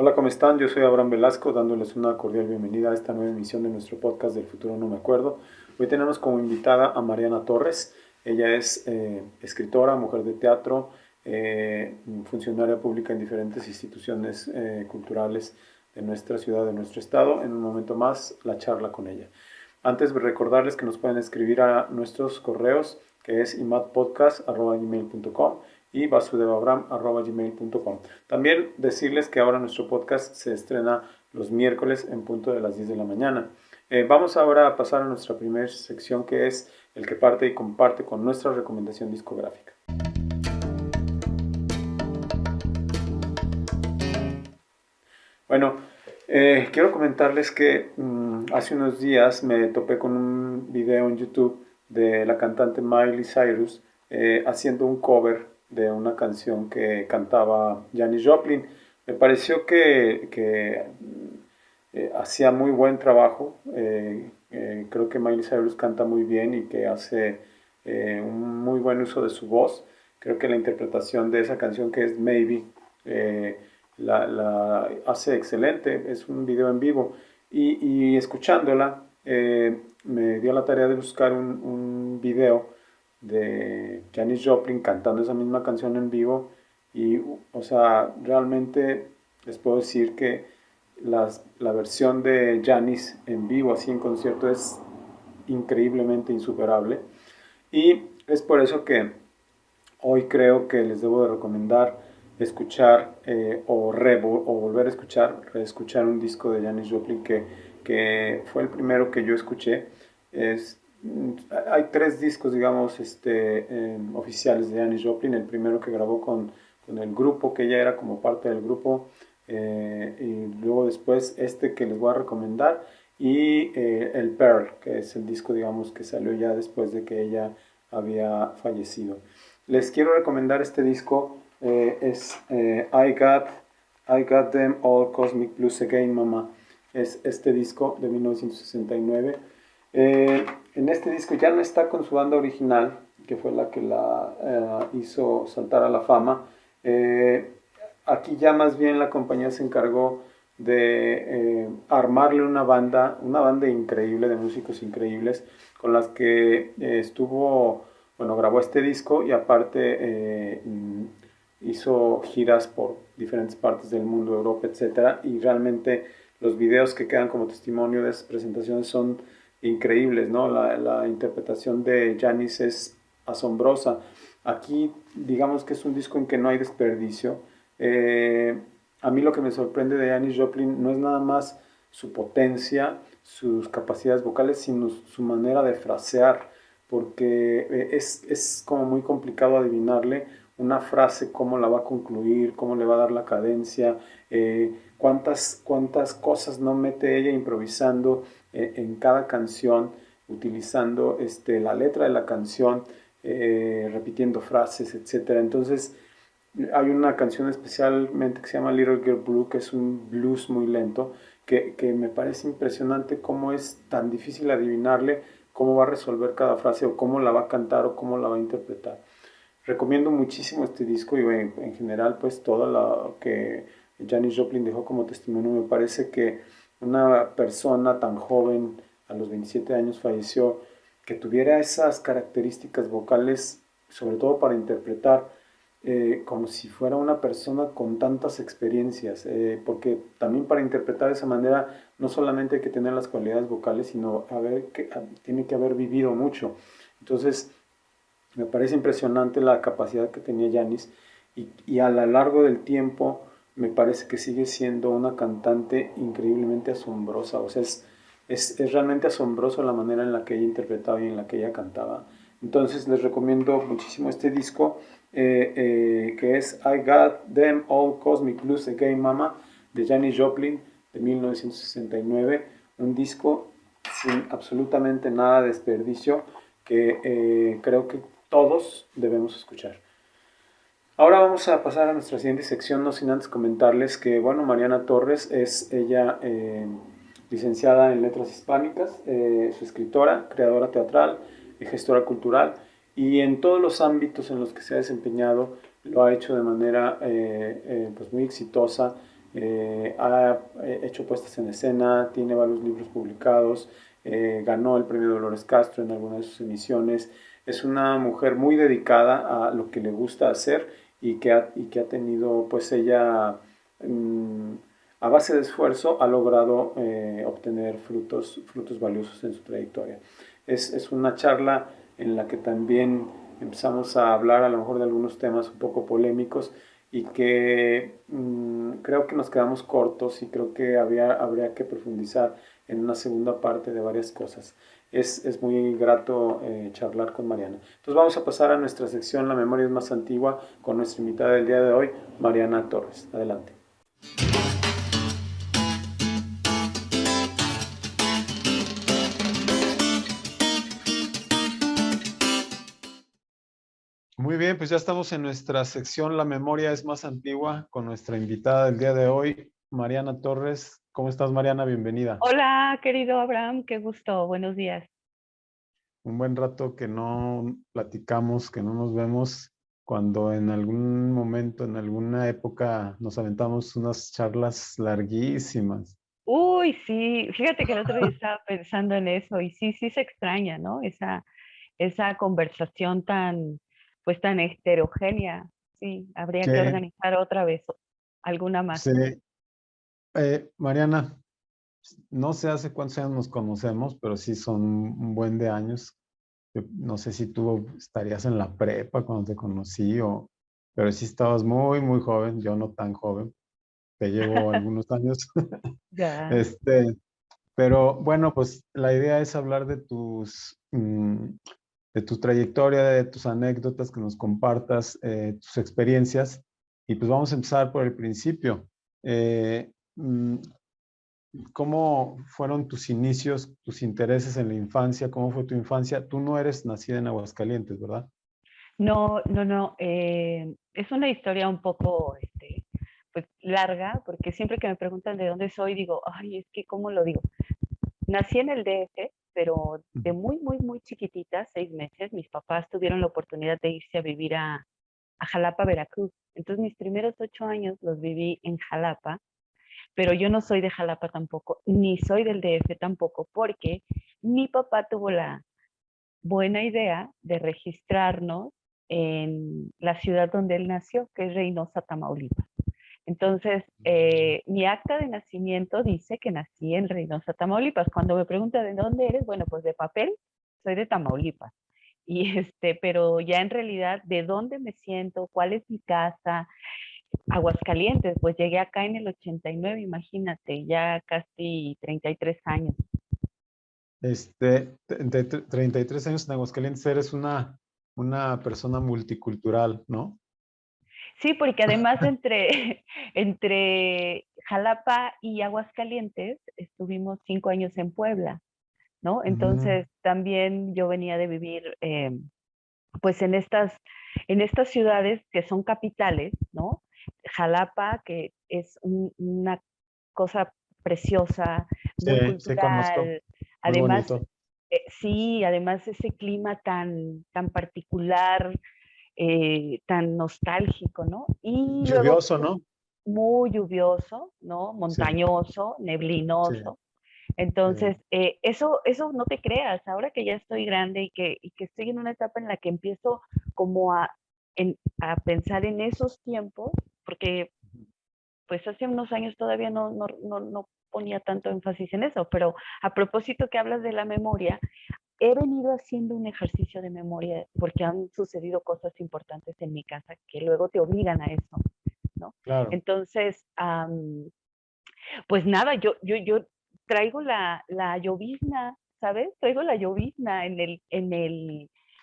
Hola, ¿cómo están? Yo soy Abraham Velasco, dándoles una cordial bienvenida a esta nueva emisión de nuestro podcast del futuro no me acuerdo. Hoy tenemos como invitada a Mariana Torres. Ella es escritora, mujer de teatro, funcionaria pública en diferentes instituciones culturales de nuestra ciudad, de nuestro estado. En un momento más, la charla con ella. Antes de recordarles que nos pueden escribir a nuestros correos, que es imatpodcast@gmail.com y vasudevabram@gmail.com. También decirles que ahora nuestro podcast se estrena los miércoles en punto de las 10 de la mañana. Vamos ahora a pasar a nuestra primera sección, que es el que parte y comparte con nuestra recomendación discográfica. Bueno, quiero comentarles que hace unos días me topé con un video en YouTube de la cantante Miley Cyrus haciendo un cover de una canción que cantaba Janis Joplin. Me pareció que hacía muy buen trabajo. Creo que Miley Cyrus canta muy bien y que hace un muy buen uso de su voz. Creo que la interpretación de esa canción, que es Maybe, la hace excelente. Es un video en vivo y escuchándola me dio la tarea de buscar un video de Janis Joplin cantando esa misma canción en vivo y o sea, realmente les puedo decir que la versión de Janis en vivo así en concierto es increíblemente insuperable, y es por eso que hoy creo que les debo de recomendar escuchar o volver a escuchar, reescuchar un disco de Janis Joplin que fue el primero que yo escuché. Es, Hay tres discos, digamos, oficiales de Janis Joplin. El primero que grabó con el grupo, que ella era como parte del grupo, y luego después este que les voy a recomendar, y el Pearl, que es el disco, digamos, que salió ya después de que ella había fallecido. Les quiero recomendar este disco, es I Got Them All Cosmic Blues Again, Mama. Es este disco de 1969. En este disco ya no está con su banda original, que fue la que la hizo saltar a la fama. Aquí ya más bien la compañía se encargó de armarle una banda increíble, de músicos increíbles, con las que bueno, grabó este disco y aparte hizo giras por diferentes partes del mundo, Europa, etcétera, y realmente los videos que quedan como testimonio de esas presentaciones son increíbles, ¿no? La interpretación de Janis es asombrosa. Aquí digamos que es un disco en que no hay desperdicio. Eh, a mí lo que me sorprende de Janis Joplin no es nada más su potencia, sus capacidades vocales, sino su manera de frasear, porque es como muy complicado adivinarle una frase, cómo la va a concluir, cómo le va a dar la cadencia, cuántas cosas no mete ella improvisando en cada canción, utilizando la letra de la canción, repitiendo frases, etcétera. Entonces, hay una canción especialmente que se llama Little Girl Blue, que es un blues muy lento, que me parece impresionante cómo es tan difícil adivinarle cómo va a resolver cada frase o cómo la va a cantar o cómo la va a interpretar. Recomiendo muchísimo este disco y en general pues todo lo que Janis Joplin dejó como testimonio. Me parece que una persona tan joven, a los 27 años falleció, que tuviera esas características vocales, sobre todo para interpretar, como si fuera una persona con tantas experiencias, porque también para interpretar de esa manera no solamente hay que tener las cualidades vocales, sino tiene que haber vivido mucho. Entonces, me parece impresionante la capacidad que tenía Janis, y a lo largo del tiempo me parece que sigue siendo una cantante increíblemente asombrosa. O sea, es realmente asombroso la manera en la que ella interpretaba y en la que ella cantaba. Entonces les recomiendo muchísimo este disco, que es I Got Them All Cosmic Blues Again, Mama, de Janis Joplin, de 1969. Un disco sin absolutamente nada de desperdicio, que creo que todos debemos escuchar. Ahora vamos a pasar a nuestra siguiente sección, no sin antes comentarles que, bueno, Mariana Torres es ella licenciada en Letras Hispánicas, es escritora, creadora teatral, gestora cultural, y en todos los ámbitos en los que se ha desempeñado lo ha hecho de manera pues muy exitosa. ha hecho puestas en escena, tiene varios libros publicados, ganó el premio Dolores Castro en algunas de sus emisiones. Es una mujer muy dedicada a lo que le gusta hacer y que ha tenido, pues ella, mmm, a base de esfuerzo, ha logrado obtener frutos valiosos en su trayectoria. Es una charla en la que también empezamos a hablar a lo mejor de algunos temas un poco polémicos y que creo que nos quedamos cortos y creo que habría que profundizar en una segunda parte de varias cosas. Es muy grato charlar con Mariana. Entonces vamos a pasar a nuestra sección La memoria es más antigua con nuestra invitada del día de hoy, Mariana Torres. Adelante. Muy bien, pues ya estamos en nuestra sección La memoria es más antigua con nuestra invitada del día de hoy, Mariana Torres. ¿Cómo estás, Mariana? Bienvenida. Hola, querido Abraham, qué gusto, buenos días. Un buen rato que no platicamos, que no nos vemos, cuando en algún momento, en alguna época, nos aventamos unas charlas larguísimas. Uy, sí, fíjate que el otro día estaba pensando en eso y sí, sí se extraña, ¿no? Esa conversación tan, pues tan heterogénea. Sí, habría Sí, que organizar otra vez alguna más. sí. Mariana, no sé hace cuántos años nos conocemos, pero sí son un buen de años. Yo no sé si tú estarías en la prepa cuando te conocí, pero sí estabas muy, muy joven, yo no tan joven, te llevo algunos años. Ya. Este, pero bueno, pues la idea es hablar de tu trayectoria, de tus anécdotas, que nos compartas tus experiencias. Y pues vamos a empezar por el principio. Eh, mm, ¿Cómo fueron tus inicios, tus intereses en la infancia? ¿Cómo fue tu infancia? Tú no eres nacida en Aguascalientes, ¿verdad? No, no, no. Es una historia un poco, pues larga, porque siempre que me preguntan de dónde soy, digo, ay, es que, ¿cómo lo digo? Nací en el DF, pero de Ujú. muy, muy, muy chiquitita, 6 meses, mis papás tuvieron la oportunidad de irse a vivir a Jalapa, Veracruz. Entonces mis primeros 8 años los viví en Jalapa, pero yo no soy de Jalapa tampoco, ni soy del DF tampoco, porque mi papá tuvo la buena idea de registrarnos en la ciudad donde él nació, que es Reynosa, Tamaulipas. Entonces, mi acta de nacimiento dice que nací en Reynosa, Tamaulipas. Cuando me preguntan de dónde eres, bueno, pues de papel, soy de Tamaulipas. Y pero ya en realidad, ¿de dónde me siento? ¿Cuál es mi casa? Aguascalientes, pues llegué acá en el 89, imagínate, ya casi 33 años. De 33 años en Aguascalientes eres una persona multicultural, ¿no? Sí, porque además entre Jalapa y Aguascalientes estuvimos 5 años en Puebla. ¿No? Ujú. Entonces también yo venía de vivir pues en estas ciudades que son capitales, ¿no? Jalapa, que es una cosa preciosa, Sí, muy sí conozco. cultural, Muy además, bonito. sí, además ese clima tan, tan particular, tan nostálgico, ¿no? Y luego Lluvioso, ¿no? muy lluvioso, ¿no? Sí, Montañoso, sí, neblinoso. sí. Entonces, eso no te creas, ahora que ya estoy grande y que estoy en una etapa en la que empiezo como a pensar en esos tiempos, porque pues hace unos años todavía no ponía tanto énfasis en eso, pero a propósito que hablas de la memoria, he venido haciendo un ejercicio de memoria porque han sucedido cosas importantes en mi casa que luego te obligan a eso, ¿no? Claro. Entonces, pues nada, yo traigo la llovizna, ¿sabes? Traigo la llovizna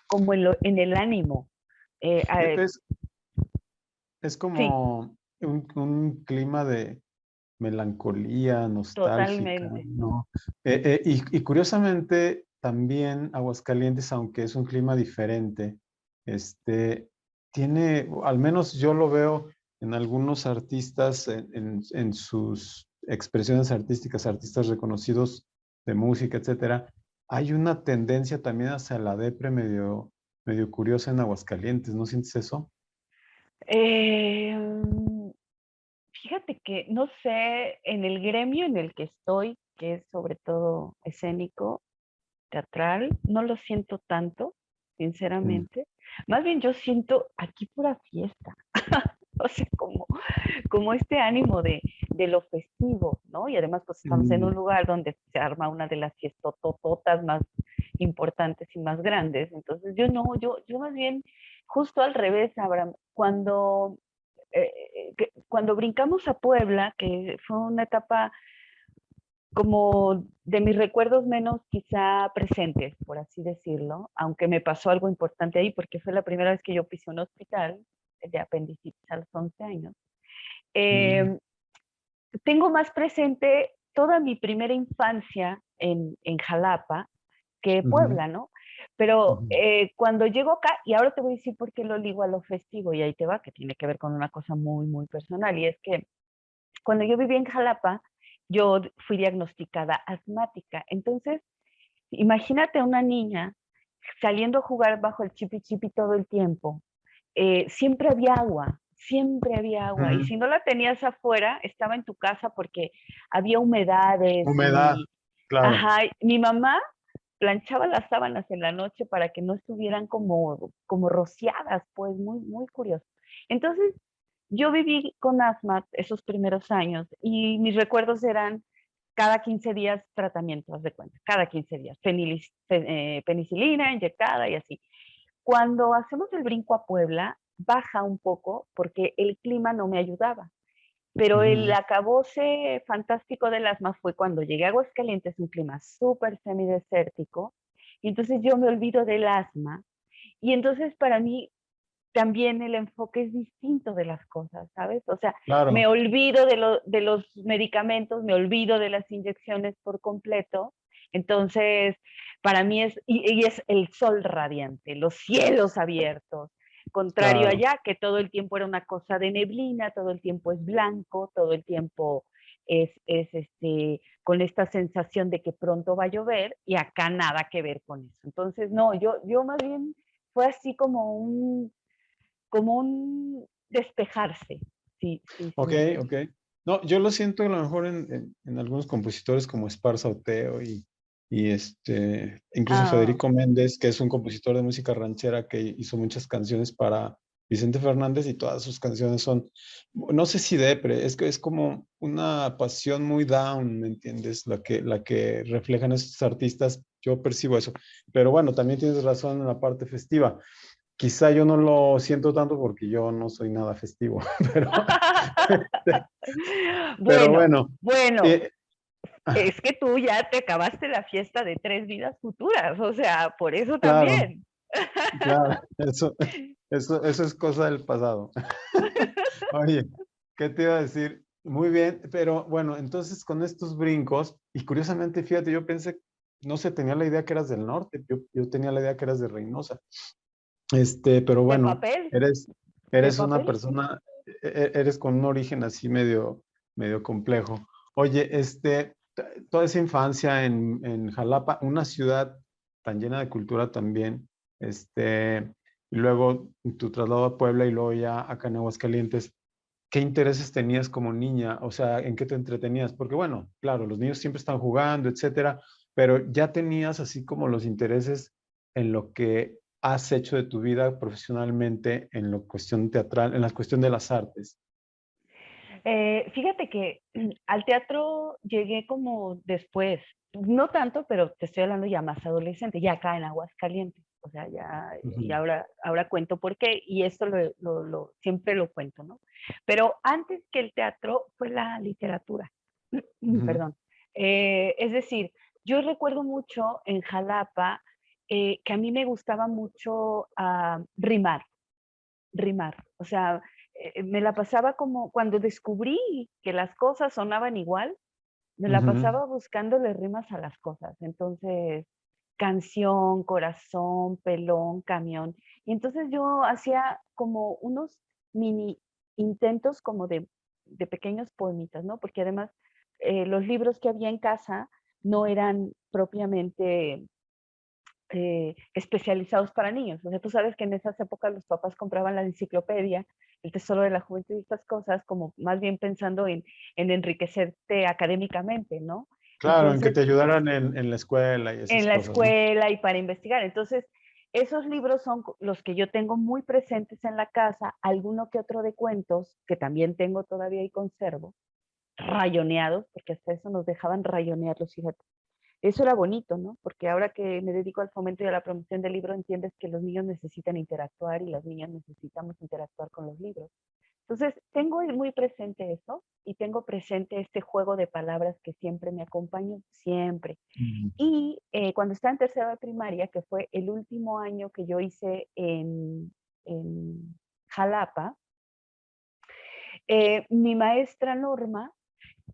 como en el ánimo. Eh, eh, Es, es sí, como un clima de melancolía, nostálgica, totalmente. ¿no? Y curiosamente, también Aguascalientes, aunque es un clima diferente, este, tiene, al menos yo lo veo en algunos artistas, en sus expresiones artísticas, artistas reconocidos de música, etcétera, hay una tendencia también hacia la depre medio curiosa en Aguascalientes, ¿no sientes eso? Eh, Fíjate que no sé, en el gremio en el que estoy, que es sobre todo escénico, teatral, no lo siento tanto, Mm, sinceramente. Más bien yo siento aquí pura fiesta, o sea, como este ánimo de lo festivo, ¿no? Y además pues estamos en un mm, lugar donde se arma una de las fiestotototas más importantes y más grandes. Entonces yo no, yo más bien justo al revés, Abraham, cuando brincamos a Puebla, que fue una etapa como de mis recuerdos menos quizá presentes, por así decirlo, aunque me pasó algo importante ahí porque fue la primera vez que yo pisé un hospital de apendicitis a los 11 años. mm, Eh, Tengo más presente toda mi primera infancia en Jalapa que ujú, Puebla, ¿no? Pero ujú, cuando llego acá, y ahora te voy a decir por qué lo ligo a lo festivo, y ahí te va, que tiene que ver con una cosa muy, muy personal, y es que cuando yo vivía en Jalapa, yo fui diagnosticada asmática. Entonces, imagínate a una niña saliendo a jugar bajo el chipi chipi todo el tiempo. Siempre había agua. Y ujú. si no la tenías afuera, estaba en tu casa porque había humedades Humedad, y, claro. ajá, mi mamá planchaba las sábanas en la noche para que no estuvieran como rociadas, pues muy, muy curioso. Entonces, yo viví con asma esos primeros años y mis recuerdos eran cada 15 días tratamiento, haz de cuenta, cada 15 días, penicilina inyectada y así. Cuando hacemos el brinco a Puebla, baja un poco porque el clima no me ayudaba. Pero el Ujú, acabose fantástico del asma fue cuando llegué a Aguascalientes, un clima súper semidesértico, y entonces yo me olvido del asma, y entonces para mí también el enfoque es distinto de las cosas, ¿sabes? O sea, me claro. olvido de los medicamentos, me olvido de las inyecciones por completo. Entonces, para mí y es el sol radiante, los cielos abiertos, contrario Claro. allá, que todo el tiempo era una cosa de neblina, todo el tiempo es blanco, todo el tiempo con esta sensación de que pronto va a llover, y acá nada que ver con eso. Entonces, no, yo más bien fue así como un despejarse. Sí, sí, sí Ok, me explico. ok. No, yo lo siento a lo mejor en algunos compositores como Esparza Oteo incluso Ah, Federico Méndez, que es un compositor de música ranchera que hizo muchas canciones para Vicente Fernández y todas sus canciones son, no sé si depre, es que es como una pasión muy down, ¿me entiendes? La que reflejan estos artistas, yo percibo eso. Pero bueno, también tienes razón en la parte festiva. Quizá yo no lo siento tanto porque yo no soy nada festivo, pero, pero bueno, bueno, bueno, eh, es que tú ya te acabaste la fiesta de 3 vidas futuras, o sea, por eso claro, también. claro, eso es cosa del pasado. Oye, ¿qué te iba a decir? Muy bien, pero bueno, entonces con estos brincos, y curiosamente, fíjate, yo pensé, no sé, tenía la idea que eras del norte, yo tenía la idea que eras de Reynosa. Pero De bueno, papel, eres, de eres una papel, sí. persona, eres con un origen así medio complejo. Oye, toda esa infancia en Jalapa, una ciudad tan llena de cultura también, y luego tu traslado a Puebla y luego ya acá en Aguascalientes, ¿qué intereses tenías como niña? O sea, ¿en qué te entretenías? Porque bueno, claro, los niños siempre están jugando, etcétera, pero ya tenías así como los intereses en lo que has hecho de tu vida profesionalmente en la cuestión teatral, en la cuestión de las artes. Fíjate que al teatro llegué como después, no tanto, pero te estoy hablando ya más adolescente, ya acá en Aguascalientes, o sea, ya, y Ujú, ahora cuento por qué, y esto siempre lo cuento, ¿no? Pero antes que el teatro fue la literatura, ujú, perdón. Es decir, yo recuerdo mucho en Jalapa que a mí me gustaba mucho rimar. O sea, me la pasaba como cuando descubrí que las cosas sonaban igual, me la ujú. pasaba buscándole rimas a las cosas. Entonces, canción, corazón, pelón, camión. Y entonces yo hacía como unos mini intentos como de pequeños poemitas, ¿no? Porque además los libros que había en casa no eran propiamente especializados para niños. O sea, tú sabes que en esas épocas los papás compraban la enciclopedia, el Tesoro de la Juventud y estas cosas, como más bien pensando en enriquecerte académicamente, ¿no? Claro, en que Entonces, te ayudaran en la escuela y esas en la cosas, ¿no? escuela y para investigar. Entonces, esos libros son los que yo tengo muy presentes en la casa, alguno que otro de cuentos, que también tengo todavía y conservo, rayoneados, porque hasta eso nos dejaban rayonearlos, fíjate. Eso era bonito, ¿no? Porque ahora que me dedico al fomento y a la promoción del libro, entiendes que los niños necesitan interactuar y las niñas necesitamos interactuar con los libros. Entonces, tengo muy presente eso y tengo presente este juego de palabras que siempre me acompañó, siempre. Ujú. Y cuando estaba en tercero de primaria, que fue el último año que yo hice en Jalapa, mi maestra Norma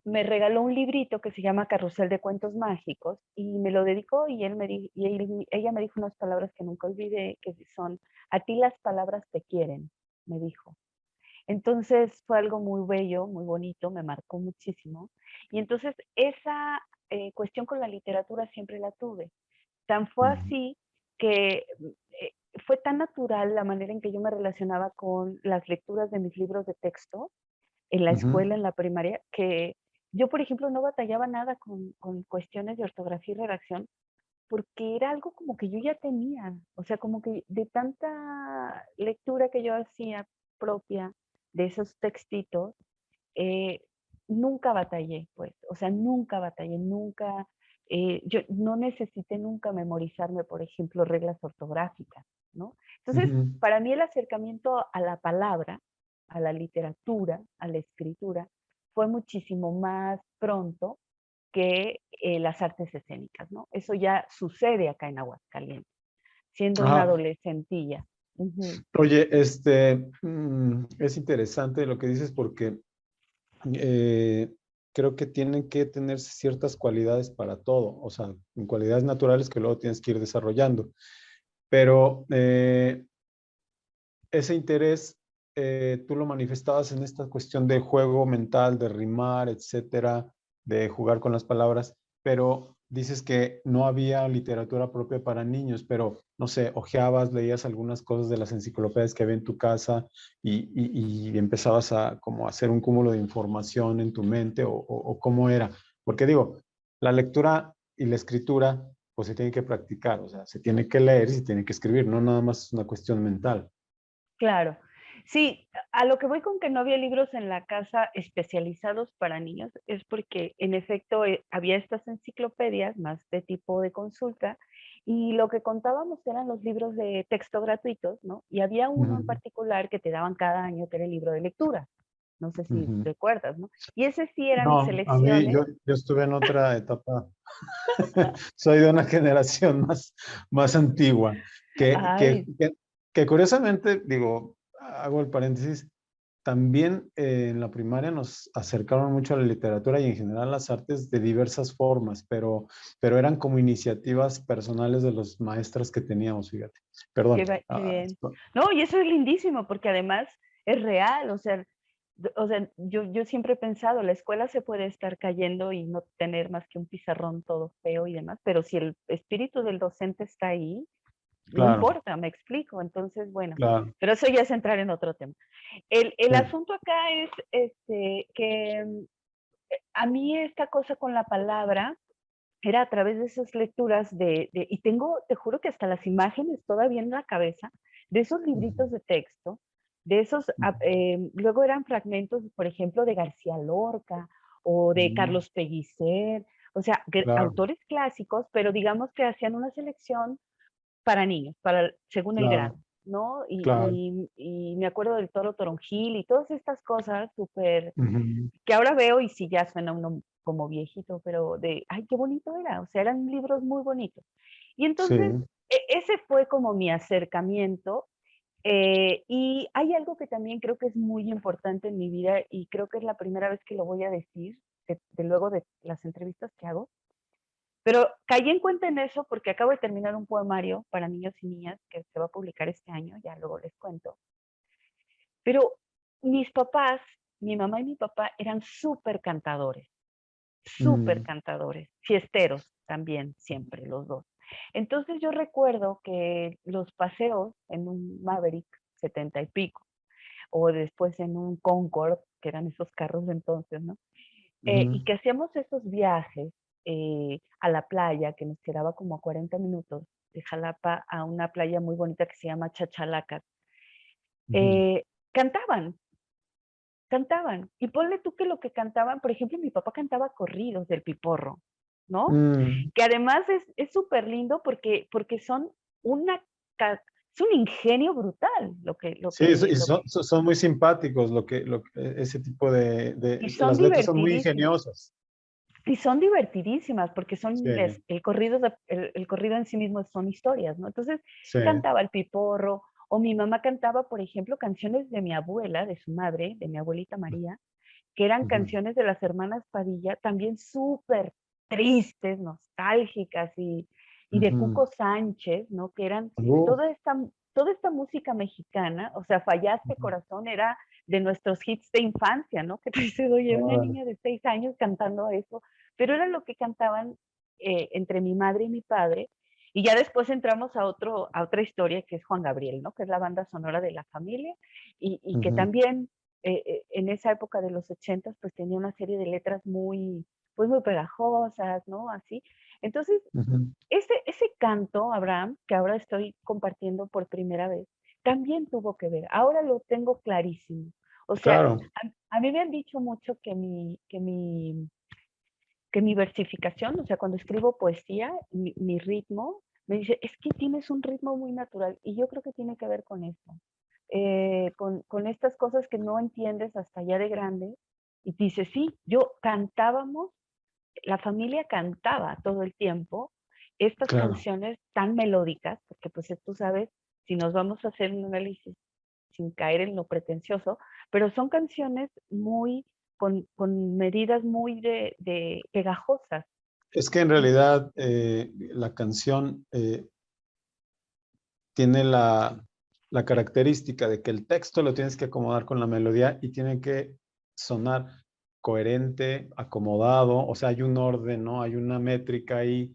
me regaló un librito que se llama Carrusel de Cuentos Mágicos y me lo dedicó y, ella me dijo unas palabras que nunca olvidé, que son, a ti las palabras te quieren, me dijo. Entonces fue algo muy bello, muy bonito, me marcó muchísimo. Y entonces esa cuestión con la literatura siempre la tuve. Tan fue Ujú. así que fue tan natural la manera en que yo me relacionaba con las lecturas de mis libros de texto en la Ujú. escuela, en la primaria, que yo, por ejemplo, no batallaba nada con cuestiones de ortografía y redacción, porque era algo como que yo ya tenía, o sea, como que de tanta lectura que yo hacía propia de esos textitos, eh, nunca batallé, pues, o sea, nunca batallé, nunca, yo no necesité nunca memorizarme, por ejemplo, reglas ortográficas, ¿no? Entonces, Ujú. para mí el acercamiento a la palabra, a la literatura, a la escritura, fue muchísimo más pronto que las artes escénicas, ¿no? Eso ya sucede acá en Aguascalientes, siendo una Ajá. adolescentilla. Ujú. Oye, es interesante lo que dices porque eh, creo que tienen que tenerse ciertas cualidades para todo, o sea, cualidades naturales que luego tienes que ir desarrollando. Pero ese interés tú lo manifestabas en esta cuestión de juego mental, de rimar, etcétera, de jugar con las palabras, pero dices que no había literatura propia para niños, pero no sé, hojeabas, leías algunas cosas de las enciclopedias que había en tu casa y empezabas a como hacer un cúmulo de información en tu mente o cómo era. Porque digo, la lectura y la escritura pues se tiene que practicar, o sea, se tiene que leer y se tiene que escribir, no nada más es una cuestión mental. Claro. Sí, a lo que voy con que no había libros en la casa especializados para niños es porque, en efecto, había estas enciclopedias más de tipo de consulta y lo que contábamos eran los libros de texto gratuitos, ¿no? Y había uno en Ujú. particular que te daban cada año, que era el libro de lectura. No sé si Ujú. recuerdas, ¿no? Y ese sí eran No, a mí, selecciones. yo estuve en otra etapa. Soy de una generación más antigua, que, que, Ay, que, que curiosamente, digo, hago el paréntesis, también en la primaria nos acercaron mucho a la literatura y en general las artes de diversas formas, pero eran como iniciativas personales de los maestros que teníamos, fíjate. Perdón. qué bien. No, y eso es lindísimo porque además es real, o sea, yo siempre he pensado, la escuela se puede estar cayendo y no tener más que un pizarrón todo feo y demás, pero si el espíritu del docente está ahí, no Claro, importa, me explico. Entonces, bueno, claro. pero eso ya es entrar en otro tema. El Sí. asunto acá es que a mí esta cosa con la palabra era a través de esas lecturas y tengo, te juro que hasta las imágenes todavía en la cabeza, de esos Ujú. libritos de texto, de esos, luego eran fragmentos, por ejemplo, de García Lorca o de Ujú. Carlos Pellicer, o sea, Claro, autores clásicos, pero digamos que hacían una selección para niños, según el claro, grado, ¿no? claro. Y me acuerdo del Toro Toronjil y todas estas cosas súper Ujú. que ahora veo y sí ya suena uno como viejito, pero ay, qué bonito era, o sea, eran libros muy bonitos. Y entonces, Sí. ese fue como mi acercamiento. Y hay algo que también creo que es muy importante en mi vida y creo que es la primera vez que lo voy a decir, luego de las entrevistas que hago, pero caí en cuenta en eso porque acabo de terminar un poemario para niños y niñas que se va a publicar este año, ya luego les cuento. Pero mis papás, mi mamá y mi papá eran súper Mm. cantadores, fiesteros también, siempre los dos. Entonces yo recuerdo que los paseos en un Maverick 70 y pico, o después en un Concorde, que eran esos carros de entonces, ¿no? Y Ujú, que hacíamos esos viajes a la playa, que nos quedaba como a 40 minutos de Jalapa a una playa muy bonita que se llama Chachalaca. ujú. eh, cantaban, cantaban. Y ponle tú que lo que cantaban, por ejemplo, mi papá cantaba corridos del Piporro, ¿no? Mm, Que además es súper lindo porque son una, es un ingenio brutal sí, y son muy simpáticos ese tipo y son las letras son muy divertidísimas. ingeniosas. Y son divertidísimas porque Sí, son, el corrido en sí mismo son historias, ¿no? Entonces sí. cantaba el Piporro, o mi mamá cantaba, por ejemplo, canciones de mi abuela, de su madre, de mi abuelita María, que eran Ujú, canciones de las hermanas Padilla, también súper tristes, nostálgicas y de ujú. Cuco Sánchez, ¿no? Que eran Uh, toda esta, toda esta música mexicana, o sea, Fallaste ujú. Corazón era de nuestros hits de infancia, ¿no? Que tú dices, oye, una Órale. niña de 6 años cantando eso, pero era lo que cantaban entre mi madre y mi padre, y ya después entramos a otra historia que es Juan Gabriel, ¿no? Que es la banda sonora de la familia, y que Ujú, también en esa época de los 80 pues tenía una serie de letras pues muy pegajosas, ¿no? Así. Entonces, ujú. ese canto, Abraham, que ahora estoy compartiendo por primera vez, también tuvo que ver. Ahora lo tengo clarísimo. O sea, Claro, a mí me han dicho mucho que mi versificación, o sea, cuando escribo poesía, mi ritmo, me dice, es que tienes un ritmo muy natural. Y yo creo que tiene que ver con esto. Con estas cosas que no entiendes hasta ya de grande. Y dices, sí, cantábamos, la familia cantaba todo el tiempo estas claro. canciones tan melódicas, porque pues tú sabes, si nos vamos a hacer un análisis sin caer en lo pretencioso, pero son canciones con medidas muy de pegajosas. Es que en Y, realidad la canción tiene la característica de que el texto lo tienes que acomodar con la melodía y tiene que sonar coherente, acomodado, o sea, hay un orden, ¿no? Hay una métrica ahí,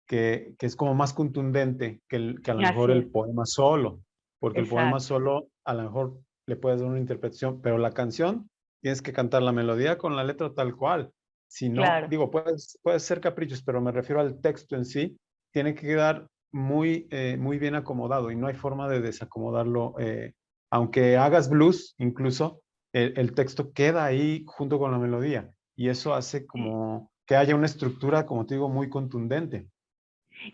que es como más contundente que a lo mejor así el es, poema solo, porque el poema exacto, solo a lo mejor le puedes dar una interpretación, pero la canción tienes que cantar la melodía con la letra tal cual. Si no, claro. digo, puedes ser caprichos, pero me refiero al texto en sí, tiene que quedar muy bien acomodado y no hay forma de desacomodarlo. Aunque hagas blues, incluso el texto queda ahí junto con la melodía y eso hace como que haya una estructura, como te digo, muy contundente.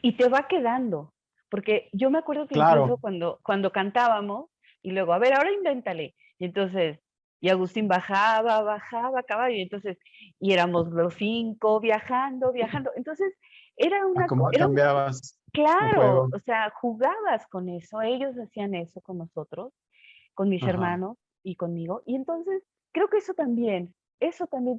Y te va quedando, porque yo me acuerdo que incluso Claro, cuando cantábamos, y luego, a ver, ahora invéntale. Y entonces, y Agustín bajaba a caballo, y éramos los cinco viajando, viajando. Entonces, era a cómo era un, cambiabas un claro, juego. o sea, jugabas con eso, ellos hacían eso con nosotros, con mis Ajá, hermanos y conmigo. Y entonces, creo que eso también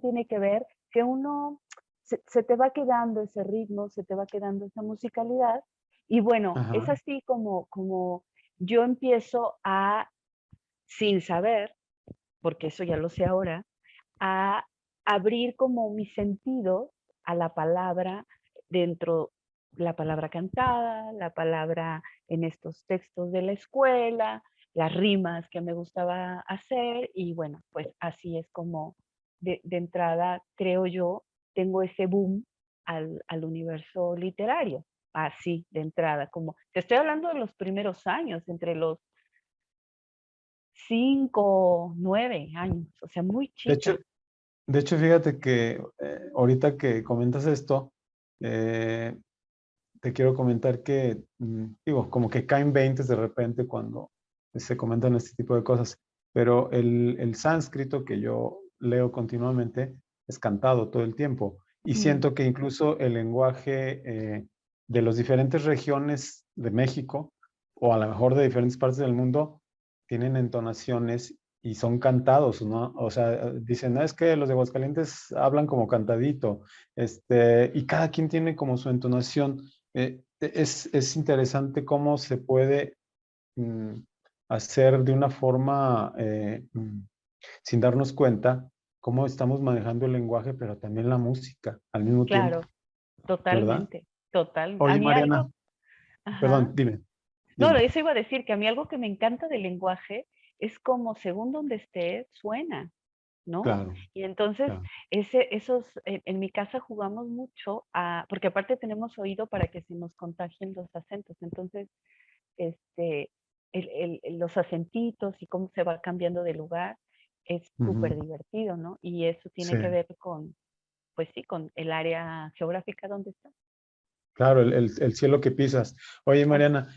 tiene que ver que uno se te va quedando ese ritmo, se te va quedando esa musicalidad. Y bueno, ajá, es así como yo empiezo sin saber, porque eso ya lo sé ahora, a abrir como mis sentidos a la palabra dentro, la palabra cantada, la palabra en estos textos de la escuela, las rimas que me gustaba hacer y bueno, pues así es como de entrada, creo yo, tengo ese boom al universo literario, así de entrada, como te estoy hablando de los primeros años, entre los 5, 9 años, o sea, muy de hecho, chica. de hecho, fíjate que ahorita que comentas esto, eh, te quiero comentar que, digo, como que caen veintes de repente cuando se comentan este tipo de cosas, pero el sánscrito que yo leo continuamente es cantado todo el tiempo y Mm, siento que incluso el lenguaje de las diferentes regiones de México o a lo mejor de diferentes partes del mundo tienen entonaciones y son cantados, ¿no? O sea, dicen, "No, es que los de Aguascalientes hablan como cantadito, y cada quien tiene como su entonación. Es interesante cómo se puede mm, hacer de una forma sin darnos cuenta cómo estamos manejando el lenguaje, pero también la música al mismo tiempo, claro, ¿verdad? totalmente. total. A Oye, mí algo, Mariana, ajá. perdón, dime, No, dime. eso iba a decir que a mí algo que me encanta del lenguaje es como según donde esté, suena, ¿no? Claro, Y entonces, claro. en mi casa jugamos mucho porque aparte tenemos oído para que se nos contagien los acentos. Entonces, este, los acentitos y cómo se va cambiando de lugar es Ujú. súper divertido, ¿no? Y eso Sí, tiene que ver pues sí, con el área geográfica donde está. claro, el cielo que pisas. Oye, Ah, Mariana,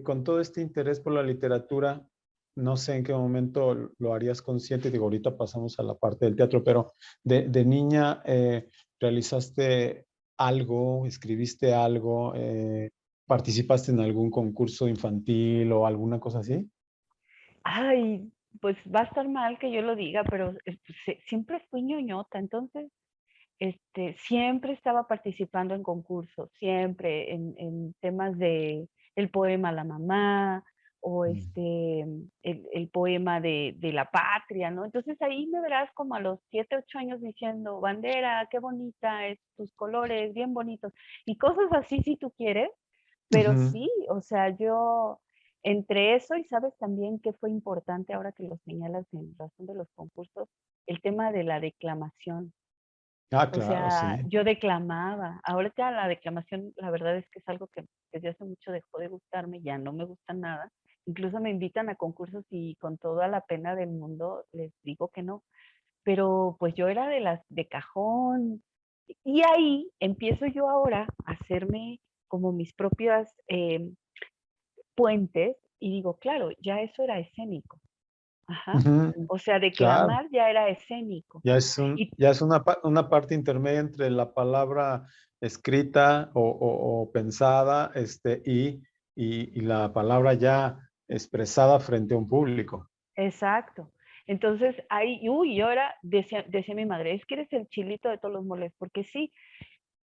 con todo este interés por la literatura, no sé en qué momento lo harías consciente, digo, ahorita pasamos a la parte del teatro, pero de niña, ¿realizaste algo, escribiste algo, participaste en algún concurso infantil o alguna cosa así? ay, pues va a estar mal que yo lo diga, pero siempre fui ñoñota, entonces siempre estaba participando en concursos, siempre en temas de el poema a la mamá o Mm. el poema de la patria, ¿no? Entonces ahí me verás como a los 7, 8 años diciendo, bandera, qué bonita, es, tus colores, bien bonitos, y cosas así si tú quieres, pero Ujú. sí, o sea, yo entre eso y sabes también que fue importante ahora que lo señalas en razón de los concursos, el tema de la declamación. Ah, O claro, sea, sí. yo declamaba. Ahorita la declamación, la verdad es que es algo que desde hace mucho dejó de gustarme, ya no me gusta nada. Incluso me invitan a concursos y con toda la pena del mundo les digo que no. Pero pues yo era de las de cajón. Y ahí empiezo yo ahora a hacerme como mis propias puentes y digo, claro, ya eso era escénico. Ajá. Ujú. O sea, Claro. declamar ya era escénico. Y Ya es una parte intermedia entre la palabra escrita o pensada, y la palabra ya expresada frente a un público. exacto. Entonces, ahí, uy, yo era, decía mi madre, es que eres el chilito de todos los moles, porque sí,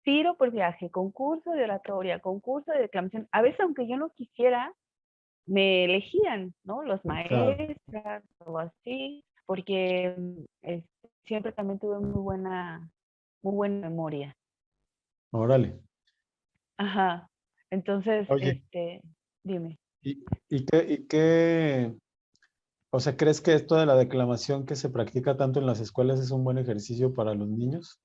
tiro por viaje, concurso de oratoria, concurso de declamación. A veces, aunque yo no quisiera, me elegían, ¿no? Los Claro. maestras o así, porque siempre también tuve muy buena memoria. Órale. Ajá. Entonces, Oye, dime. ¿y qué, o sea, crees que esto de la declamación que se practica tanto en las escuelas es un buen ejercicio para los niños?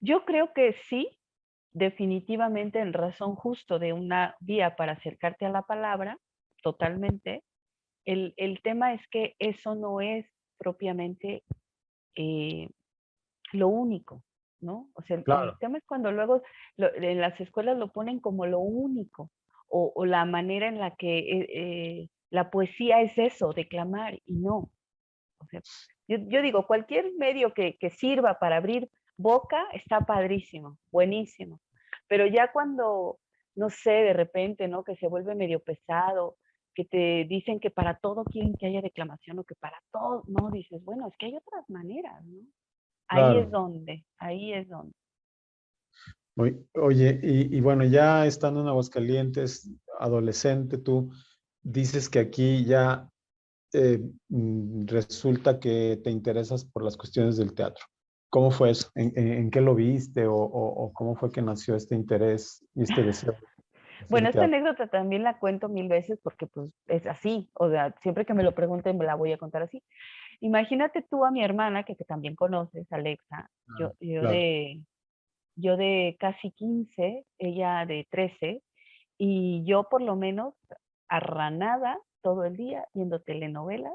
Yo creo que sí, definitivamente en razón justo de una vía para acercarte a la palabra, totalmente. El tema es que eso no es propiamente eh, lo único, ¿no? O sea, el Claro. tema es cuando luego en las escuelas lo ponen como lo único o la manera en la que la poesía es eso, declamar, y no. O sea, yo digo, cualquier medio que sirva para abrir boca está padrísimo, buenísimo. Pero ya cuando, no sé, de repente, ¿no? Que se vuelve medio pesado, que te dicen que para todo quieren que haya declamación o que para todo, no, dices, bueno, es que hay otras maneras, ¿no? Claro. Ahí es donde. Oye, y bueno, ya estando en Aguascalientes, adolescente, tú dices que aquí ya resulta que te interesas por las cuestiones del teatro. ¿Cómo fue eso? ¿En qué lo viste o cómo fue que nació este interés y este deseo de Bueno, hacer esta teatro? anécdota también la cuento mil veces porque pues es así, o sea, siempre que me lo pregunten me la voy a contar así. Imagínate tú a mi hermana, que también conoces, Alexa, Ah, yo, yo claro. de, yo de casi 15, ella de 13, y yo por lo menos arranada todo el día viendo telenovelas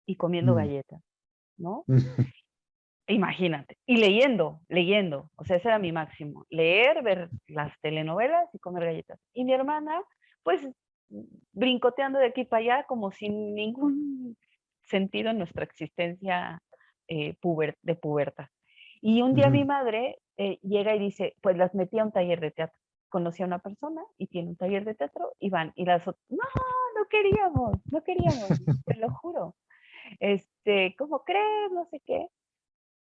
y comiendo Mm. galletas, ¿no? Imagínate. Y leyendo. O sea, ese era mi máximo. Leer, ver las telenovelas y comer galletas. Y mi hermana, pues, brincoteando de aquí para allá como sin ningún sentido en nuestra existencia de puberta. Y un día mi Ujú. madre llega y dice, pues las metí a un taller de teatro. Conocí a una persona y tiene un taller de teatro y van. Y las otras, no, no queríamos, te lo juro. ¿Cómo crees? No sé qué.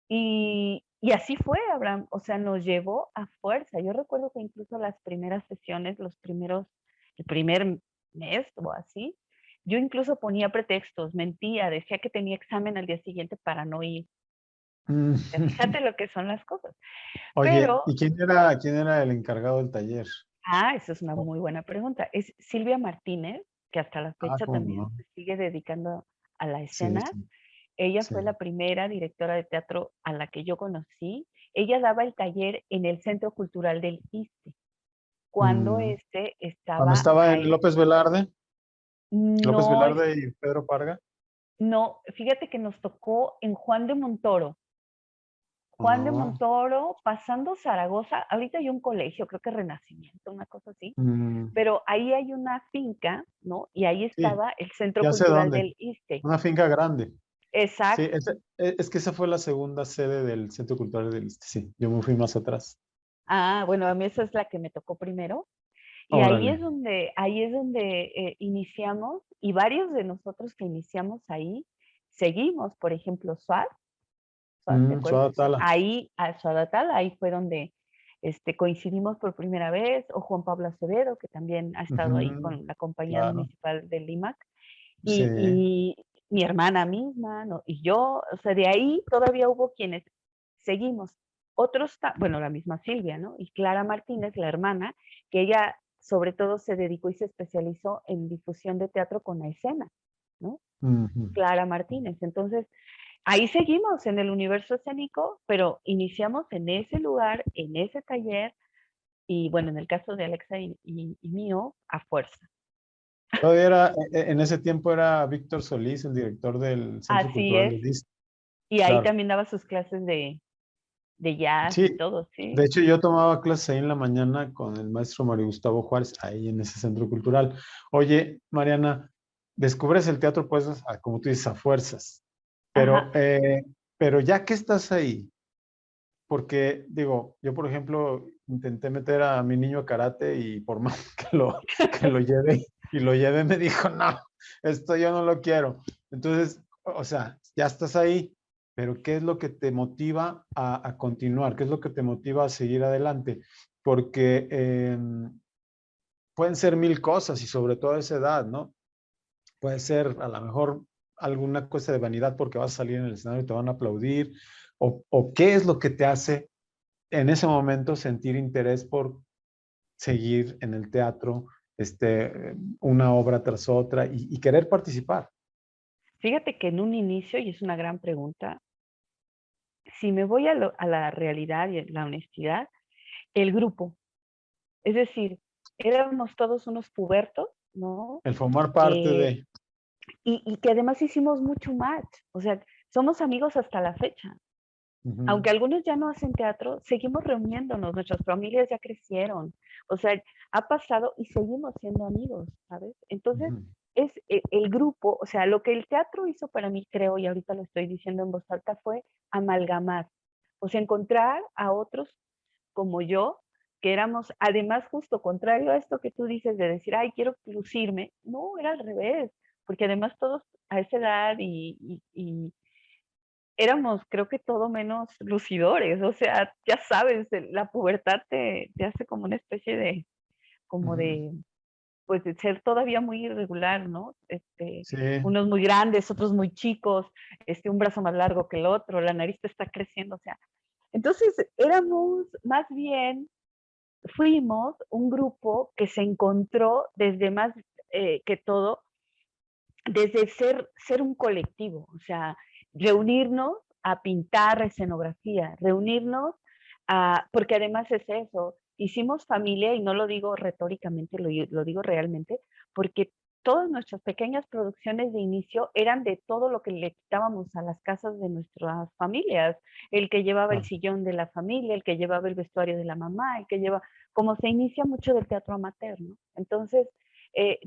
Y así fue, Abraham, o sea, nos llevó a fuerza. Yo recuerdo que incluso las primeras sesiones, el primer mes o así, yo incluso ponía pretextos, mentía, decía que tenía examen al día siguiente para no ir. Mm. O sea, fíjate lo que son las cosas. Oye, Pero, ¿y quién era el encargado del taller? esa es una Oh, muy buena pregunta. Es Silvia Martínez, que hasta la fecha cómo también no. se sigue dedicando a la Sí, escena. sí, Ella sí. fue la primera directora de teatro a la que yo conocí. Ella daba el taller en el Centro Cultural del ISSSTE, cuando Mm. este Cuando estaba estaba en ahí. López No, Velarde y Pedro Parga. no, fíjate que nos tocó en Juan de Montoro. Juan de Oh, Montoro, pasando Zaragoza, ahorita hay un colegio, creo que Renacimiento, una cosa así, mm, pero ahí hay una finca, ¿no? Y ahí sí, estaba el Centro ya sé Cultural dónde. del ISSSTE. Una finca grande. Sí, Exacto. es que esa fue la segunda sede del Centro Cultural del Este. Sí, yo me fui más atrás. Bueno, a mí esa es la que me tocó primero. Y Órale. ahí es donde iniciamos, y varios de nosotros que iniciamos ahí, seguimos, por ejemplo, SWAT, ¿te acuerdas? Suada Tala. Ahí, a Suadatal, ahí fue donde coincidimos por primera vez, o Juan Pablo Acevedo, que también ha estado ahí Ujú, con la compañía claro. municipal del IMAC, Sí. y mi hermana misma, ¿no? Y yo, o sea, de ahí todavía hubo quienes seguimos. Otros, bueno, la misma Silvia, ¿no? Y Clara Martínez, la hermana, que ella sobre todo se dedicó y se especializó en difusión de teatro con la escena, ¿no? Ujú. Clara Martínez. Entonces, ahí seguimos en el universo escénico, pero iniciamos en ese lugar, en ese taller, y bueno, en el caso de Alexa y mío, a fuerza. Todavía era, en ese tiempo era Víctor Solís, el director del Centro Así Cultural es. de Lis. Y ahí Claro. también daba sus clases de jazz y Sí, todo, de ¿sí? hecho yo tomaba clases ahí en la mañana con el maestro Mario Gustavo Juárez, ahí en ese centro cultural. Oye, Mariana, descubres el teatro, pues, como tú dices, a fuerzas, pero, Ajá, eh, pero ya que estás ahí, porque digo, yo por ejemplo intenté meter a mi niño a karate y por más que lo lleve y lo lleve, me dijo, no, esto yo no lo quiero. Entonces, o sea, ya estás ahí, pero ¿qué es lo que te motiva a continuar? ¿Qué es lo que te motiva a seguir adelante? Porque pueden ser mil cosas y sobre todo a esa edad, ¿no? Puede ser a lo mejor alguna cosa de vanidad porque vas a salir en el escenario y te van a aplaudir, o qué es lo que te hace en ese momento sentir interés por seguir en el teatro, una obra tras otra y querer participar. fíjate que en un inicio, y es una gran pregunta, si me voy a la realidad y a la honestidad, el grupo, es decir, éramos todos unos pubertos, ¿no? El formar parte Eh, de... y que además hicimos mucho match, o sea, somos amigos hasta la fecha. Ujú, Aunque algunos ya no hacen teatro, seguimos reuniéndonos, nuestras familias ya crecieron, o sea, ha pasado y seguimos siendo amigos, ¿sabes? Entonces, ujú. es el grupo, o sea, lo que el teatro hizo para mí, creo, y ahorita lo estoy diciendo en voz alta, fue amalgamar, o sea, encontrar a otros como yo, que éramos, además, justo contrario a esto que tú dices de decir, ay, quiero lucirme, no, era al revés, porque además todos a esa edad y éramos, creo que todo menos lucidores, o sea, ya sabes, la pubertad te hace como una especie de, como Ujú. de, pues de ser todavía muy irregular, ¿no? Sí, Unos muy grandes, otros muy chicos, un brazo más largo que el otro, la nariz te está creciendo, o sea. Entonces, éramos más bien, fuimos un grupo que se encontró desde más que todo desde ser un colectivo, o sea, reunirnos a pintar escenografía, reunirnos porque además es eso, hicimos familia y no lo digo retóricamente, lo digo realmente, porque todas nuestras pequeñas producciones de inicio eran de todo lo que le quitábamos a las casas de nuestras familias, el que llevaba el claro. sillón de la familia, el que llevaba el vestuario de la mamá, el que lleva, como se inicia mucho del teatro amateur, ¿no? Entonces,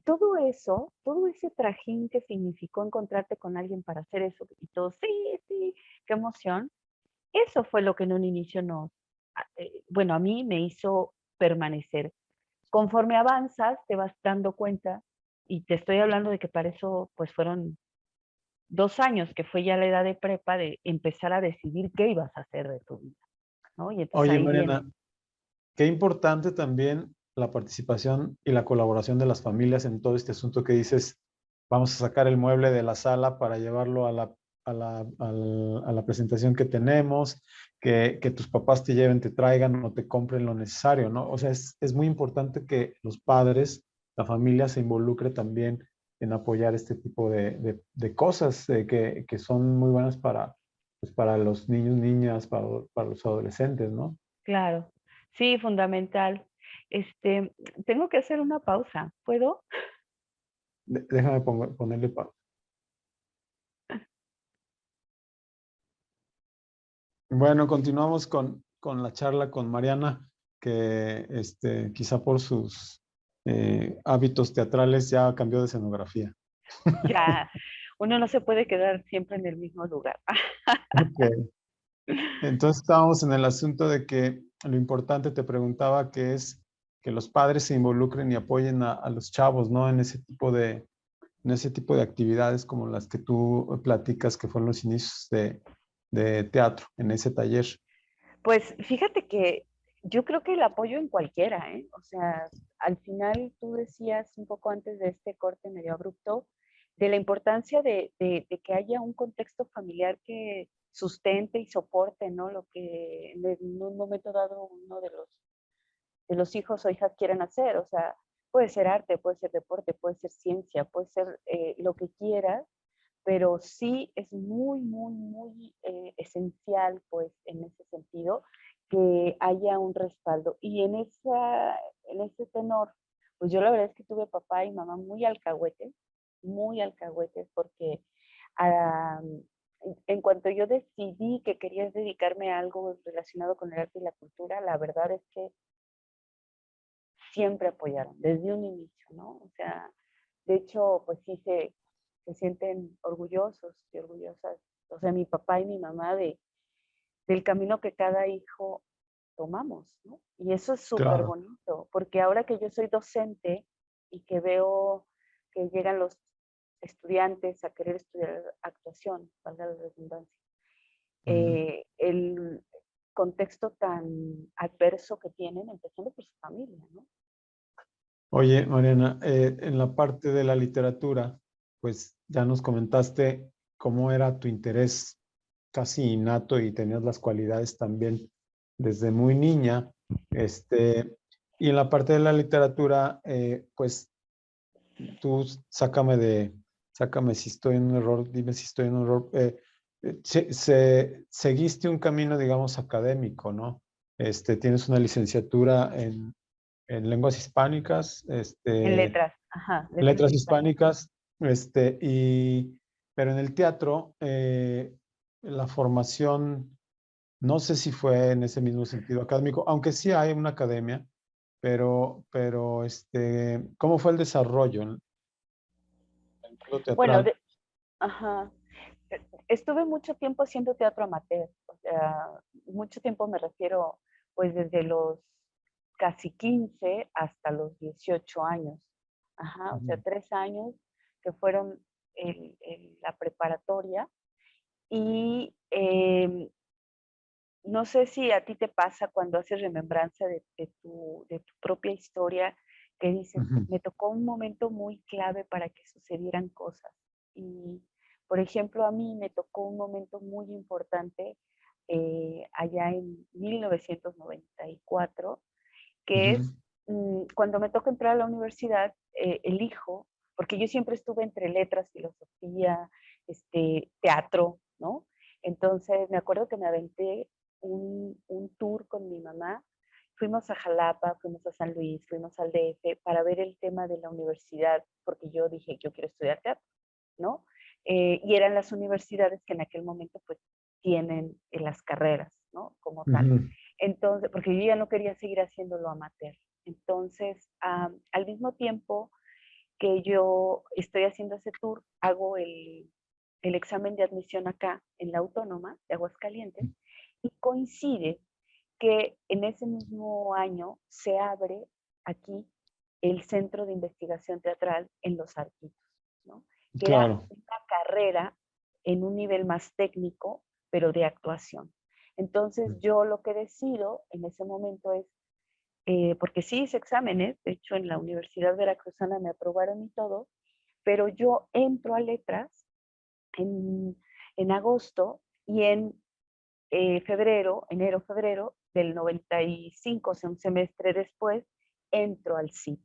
todo eso, todo ese trajín que significó encontrarte con alguien para hacer eso y todo, sí, sí, qué emoción, eso fue lo que en un inicio bueno, a mí me hizo permanecer. Conforme avanzas, te vas dando cuenta, y te estoy hablando de que para eso, pues fueron 2 años, que fue ya la edad de prepa, de empezar a decidir qué ibas a hacer de tu vida, ¿no? Y entonces Oye, ahí viene. Mariana, qué importante también la participación y la colaboración de las familias en todo este asunto que dices, vamos a sacar el mueble de la sala para llevarlo a la presentación que tenemos, que tus papás te lleven, te traigan o te compren lo necesario, ¿no? O sea, es muy importante que los padres, la familia se involucre también en apoyar este tipo de cosas que son muy buenas para, pues, para los niños, niñas, para los adolescentes, ¿no? Claro. Sí, fundamental. Este, tengo que hacer una pausa. ¿Puedo? Déjame ponerle pausa. Bueno, continuamos con la charla con Mariana, que quizá por sus hábitos teatrales ya cambió de escenografía. Ya, uno no se puede quedar siempre en el mismo lugar. Ok. Entonces estábamos en el asunto de que lo importante, te preguntaba, que es que los padres se involucren y apoyen a los chavos, ¿no? En ese tipo de actividades como las que tú platicas, que fueron los inicios de teatro, en ese taller. Pues fíjate que yo creo que el apoyo en cualquiera, ¿eh? O sea, al final tú decías un poco antes de este corte medio abrupto de la importancia de que haya un contexto familiar que sustente y soporte, ¿no? Lo que en un momento dado uno de los hijos o hijas quieran hacer. O sea, puede ser arte, puede ser deporte, puede ser ciencia, puede ser lo que quieras, pero sí es muy, muy, muy esencial, pues, en ese sentido, que haya un respaldo. Y en ese tenor, pues yo la verdad es que tuve papá y mamá muy alcahuetes, porque ah, en cuanto yo decidí que quería dedicarme a algo relacionado con el arte y la cultura, la verdad es que siempre apoyaron, desde un inicio, ¿no? O sea, de hecho, pues sí se sienten orgullosos y orgullosas, o sea, mi papá y mi mamá del camino que cada hijo tomamos, ¿no? Y eso es súper Claro. bonito, porque ahora que yo soy docente y que veo que llegan los estudiantes a querer estudiar actuación, valga la redundancia, Ujú. el contexto tan adverso que tienen, empezando por su familia, ¿no? Oye, Mariana, en la parte de la literatura, pues ya nos comentaste cómo era tu interés casi innato y tenías las cualidades también desde muy niña. Este, y en la parte de la literatura, pues tú sácame si estoy en un error, dime si estoy en un error. Seguiste un camino, digamos, académico, ¿no? Tienes una licenciatura en lenguas hispánicas, En letras, ajá, letras letras hispánicas. hispánicas, pero en el teatro, la formación, no sé si fue en ese mismo sentido académico, aunque sí hay una academia, pero ¿cómo fue el desarrollo en el mundo Bueno, teatral? ajá, estuve mucho tiempo haciendo teatro amateur, o sea, mucho tiempo me refiero, pues desde los casi 15 hasta los 18 años, ajá, o sea, Ujú, 3 años que fueron la preparatoria y no sé si a ti te pasa cuando haces remembranza de tu propia historia, que dices, ujú, me tocó un momento muy clave para que sucedieran cosas. Y, por ejemplo, a mí me tocó un momento muy importante allá en 1994, que es ujú, cuando me toca entrar a la universidad, elijo, porque yo siempre estuve entre letras, filosofía, teatro, ¿no? Entonces me acuerdo que me aventé un tour con mi mamá. Fuimos a Jalapa, fuimos a San Luis, fuimos al DF para ver el tema de la universidad, porque yo dije, yo quiero estudiar teatro, ¿no? Y eran las universidades que en aquel momento pues tienen las carreras, ¿no? Como tal. ujú. Entonces, porque yo ya no quería seguir haciéndolo amateur. Entonces, al mismo tiempo que yo estoy haciendo ese tour, hago el examen de admisión acá en la Autónoma de Aguascalientes y coincide que en ese mismo año se abre aquí el Centro de Investigación Teatral en Los Arquitos, ¿no? Que era Claro. una carrera en un nivel más técnico, pero de actuación. Entonces yo lo que decido en ese momento es, porque sí hice exámenes, de hecho en la Universidad Veracruzana me aprobaron y todo, pero yo entro a letras en, en agosto y en enero, febrero del 95, o sea, un semestre después, entro al CIT,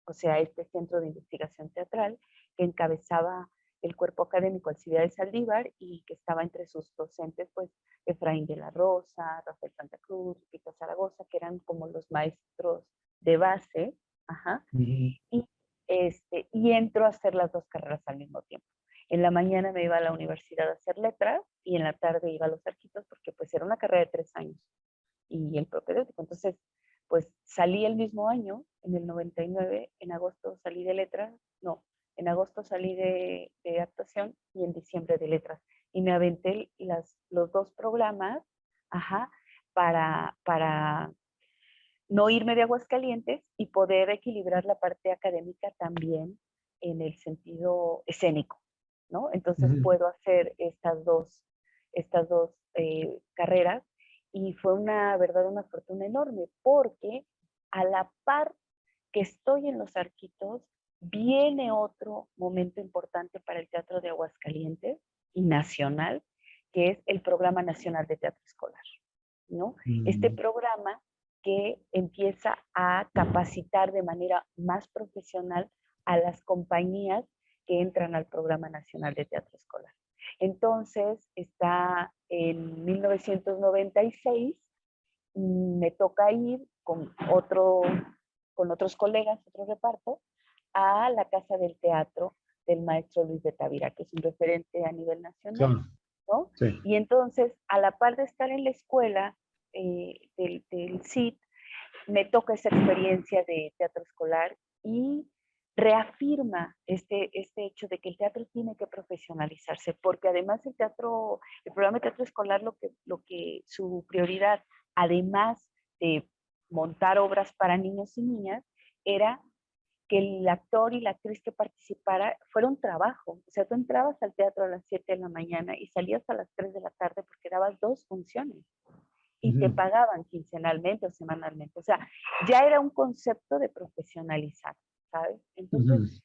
o sea, este Centro de Investigación Teatral que encabezaba el cuerpo académico Alcibiades Saldívar y que estaba entre sus docentes, pues, Efraín de la Rosa, Rafael Santa Cruz, Pita Zaragoza, que eran como los maestros de base, ajá, Ujú. y entro a hacer las dos carreras al mismo tiempo. En la mañana me iba a la universidad a hacer letras y en la tarde iba a los arquitos porque pues era una carrera de 3 años y el propedéutico. Entonces, pues salí el mismo año, en el 99, en agosto salí de letras, no, en agosto salí de actuación y en diciembre de letras. Y me aventé los dos programas, ajá, para no irme de Aguascalientes y poder equilibrar la parte académica también en el sentido escénico, ¿no? Entonces Ujú. puedo hacer estas dos carreras y fue una verdad, una fortuna enorme porque a la par que estoy en Los Arquitos, viene otro momento importante para el Teatro de Aguascalientes y nacional, que es el Programa Nacional de Teatro Escolar, ¿no? Este Mm. programa que empieza a capacitar de manera más profesional a las compañías que entran al Programa Nacional de Teatro Escolar. Entonces, está en 1996, me toca ir con otros colegas, otro reparto, a la Casa del Teatro del maestro Luis de Tavira, que es un referente a nivel nacional, Claro, ¿no? sí. Y entonces, a la par de estar en la escuela del CIT, me toca esa experiencia de teatro escolar y reafirma este hecho de que el teatro tiene que profesionalizarse, porque además el programa de teatro escolar, lo que su prioridad, además de montar obras para niños y niñas, era que el actor y la actriz que participara fuera un trabajo. O sea, tú entrabas al teatro a las 7 de la mañana y salías a las 3 de la tarde porque dabas 2 funciones y te Ujú. pagaban quincenalmente o semanalmente. O sea, ya era un concepto de profesionalizar, ¿sabes? Entonces, Ujú.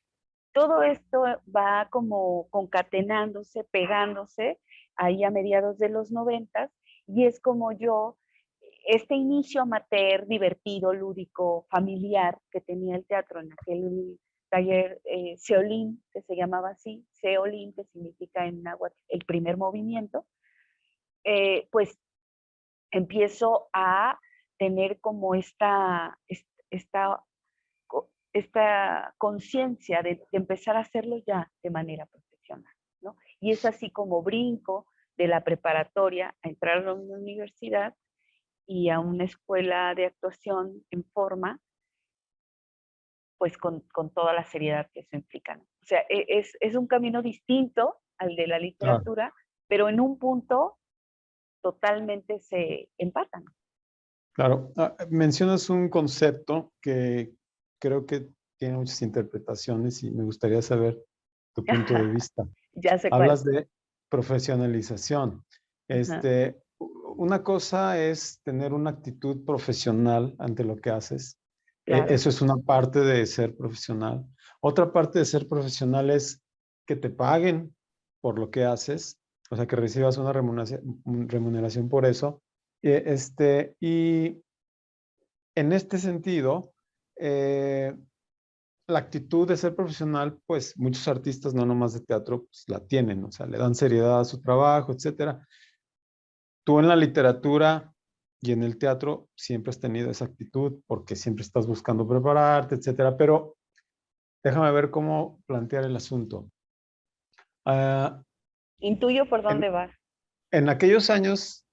todo esto va como concatenándose, pegándose ahí a mediados de los 90 y es como yo, este inicio amateur, divertido, lúdico, familiar que tenía el teatro en aquel taller Seolín, que se llamaba así, Seolín, que significa en náhuatl el primer movimiento, pues empiezo a tener como esta, esta conciencia de empezar a hacerlo ya de manera profesional, ¿no? Y es así como brinco de la preparatoria a entrar a una universidad y a una escuela de actuación en forma, pues con toda la seriedad que eso implica, ¿no? O sea, es un camino distinto al de la Claro, literatura, pero en un punto totalmente se empatan. claro. Mencionas un concepto que creo que tiene muchas interpretaciones y me gustaría saber tu punto de vista. Ya sé cuál. Hablas de profesionalización. Ajá, Una cosa es tener una actitud profesional ante lo que haces. claro. Eso es una parte de ser profesional. Otra parte de ser profesional es que te paguen por lo que haces, o sea, que recibas una remuneración por eso. Y en este sentido, eh, la actitud de ser profesional, pues muchos artistas, no nomás de teatro, pues la tienen, o sea, le dan seriedad a su trabajo, etcétera. Tú en la literatura y en el teatro siempre has tenido esa actitud porque siempre estás buscando prepararte, etcétera, pero déjame ver cómo plantear el asunto. Ah, Intuyo por en, dónde vas. en aquellos años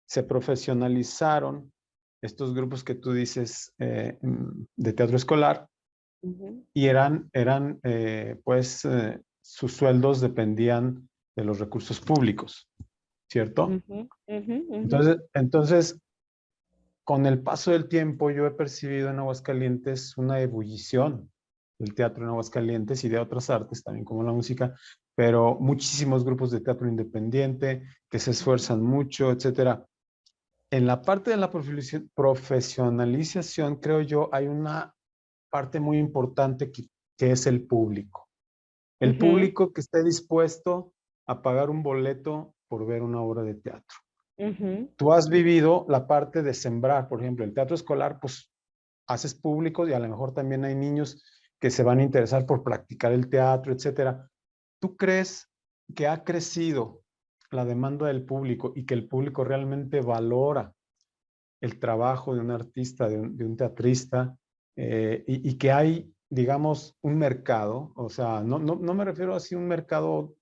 se profesionalizaron estos grupos que tú dices de teatro escolar Ujú, y sus sueldos dependían de los recursos públicos, ¿cierto? ujú, ujú, ujú, Entonces, con el paso del tiempo, yo he percibido en Aguascalientes una ebullición del teatro en Aguascalientes y de otras artes también como la música, pero muchísimos grupos de teatro independiente que se ujú, esfuerzan mucho, etcétera. En la parte de la profesionalización, creo yo, hay una parte muy importante que es el público. El ujú, público que esté dispuesto a pagar un boleto por ver una obra de teatro. Ujú. Tú has vivido la parte de sembrar, por ejemplo, el teatro escolar, pues haces públicos y a lo mejor también hay niños que se van a interesar por practicar el teatro, etcétera. ¿Tú crees que ha crecido la demanda del público y que el público realmente valora el trabajo de un artista, de un teatrista, y que hay, digamos, un mercado? O sea, no me refiero así a un mercado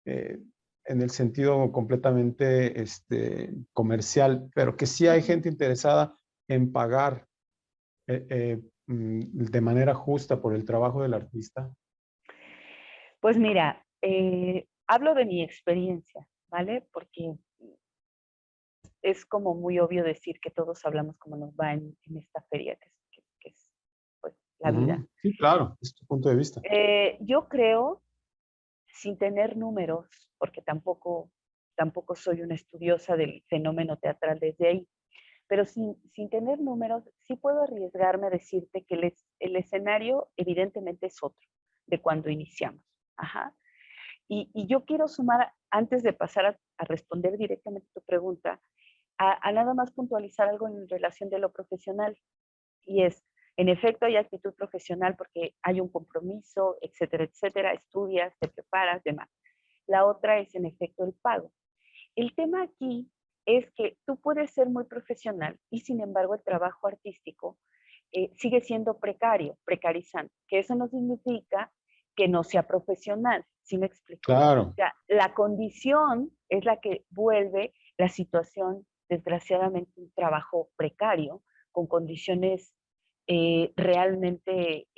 eh, en el sentido completamente comercial, pero que sí hay gente interesada en pagar de manera justa por el trabajo del artista. Pues mira, hablo de mi experiencia, ¿vale? Porque es como muy obvio decir que todos hablamos como nos va en esta feria, que es pues, la vida. Ujú. Sí, claro, es tu punto de vista. Yo creo, sin tener números, porque tampoco soy una estudiosa del fenómeno teatral desde ahí, pero sin tener números, sí puedo arriesgarme a decirte que el escenario evidentemente es otro de cuando iniciamos. Ajá. Y yo quiero sumar, antes de pasar a responder directamente tu pregunta, a nada más puntualizar algo en relación de lo profesional. Y es, en efecto, hay actitud profesional porque hay un compromiso, etcétera, etcétera, estudias, te preparas, demás. La otra es, en efecto, el pago. El tema aquí es que tú puedes ser muy profesional y, sin embargo, el trabajo artístico sigue siendo precario, precarizante, que eso no significa que no sea profesional, ¿sí me explico? O Claro. sea, la condición es la que vuelve la situación, desgraciadamente, un trabajo precario, con condiciones realmente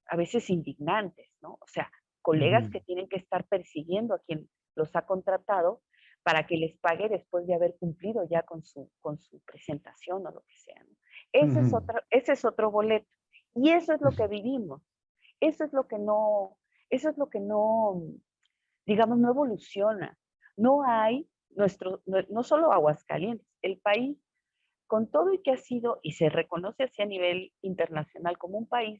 a veces indignantes, ¿no? O sea, colegas Ujú. que tienen que estar persiguiendo a quien los ha contratado para que les pague después de haber cumplido ya con su presentación o lo que sea, ¿no? Ujú. Ese es otro boleto. Y eso es lo que vivimos. Eso es lo que no, eso es lo que no, digamos, no evoluciona. No hay no solo Aguascalientes, el país, con todo y que ha sido, y se reconoce así a nivel internacional como un país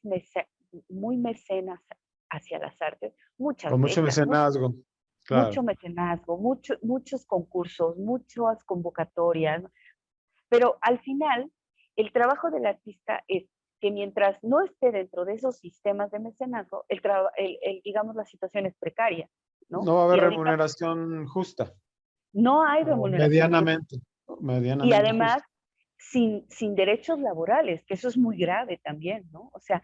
muy mecenas hacia las artes, muchas Con mucho becas, mecenazgo, mucho claro. mecenazgo, muchos concursos, muchas convocatorias, pero al final el trabajo del artista es que mientras no esté dentro de esos sistemas de mecenazgo, digamos, la situación es precaria, ¿no? No va a Y haber ahorita remuneración justa, no hay o remuneración justa. Y medianamente además, justa. sin derechos laborales, que eso es muy grave también, ¿no? O sea,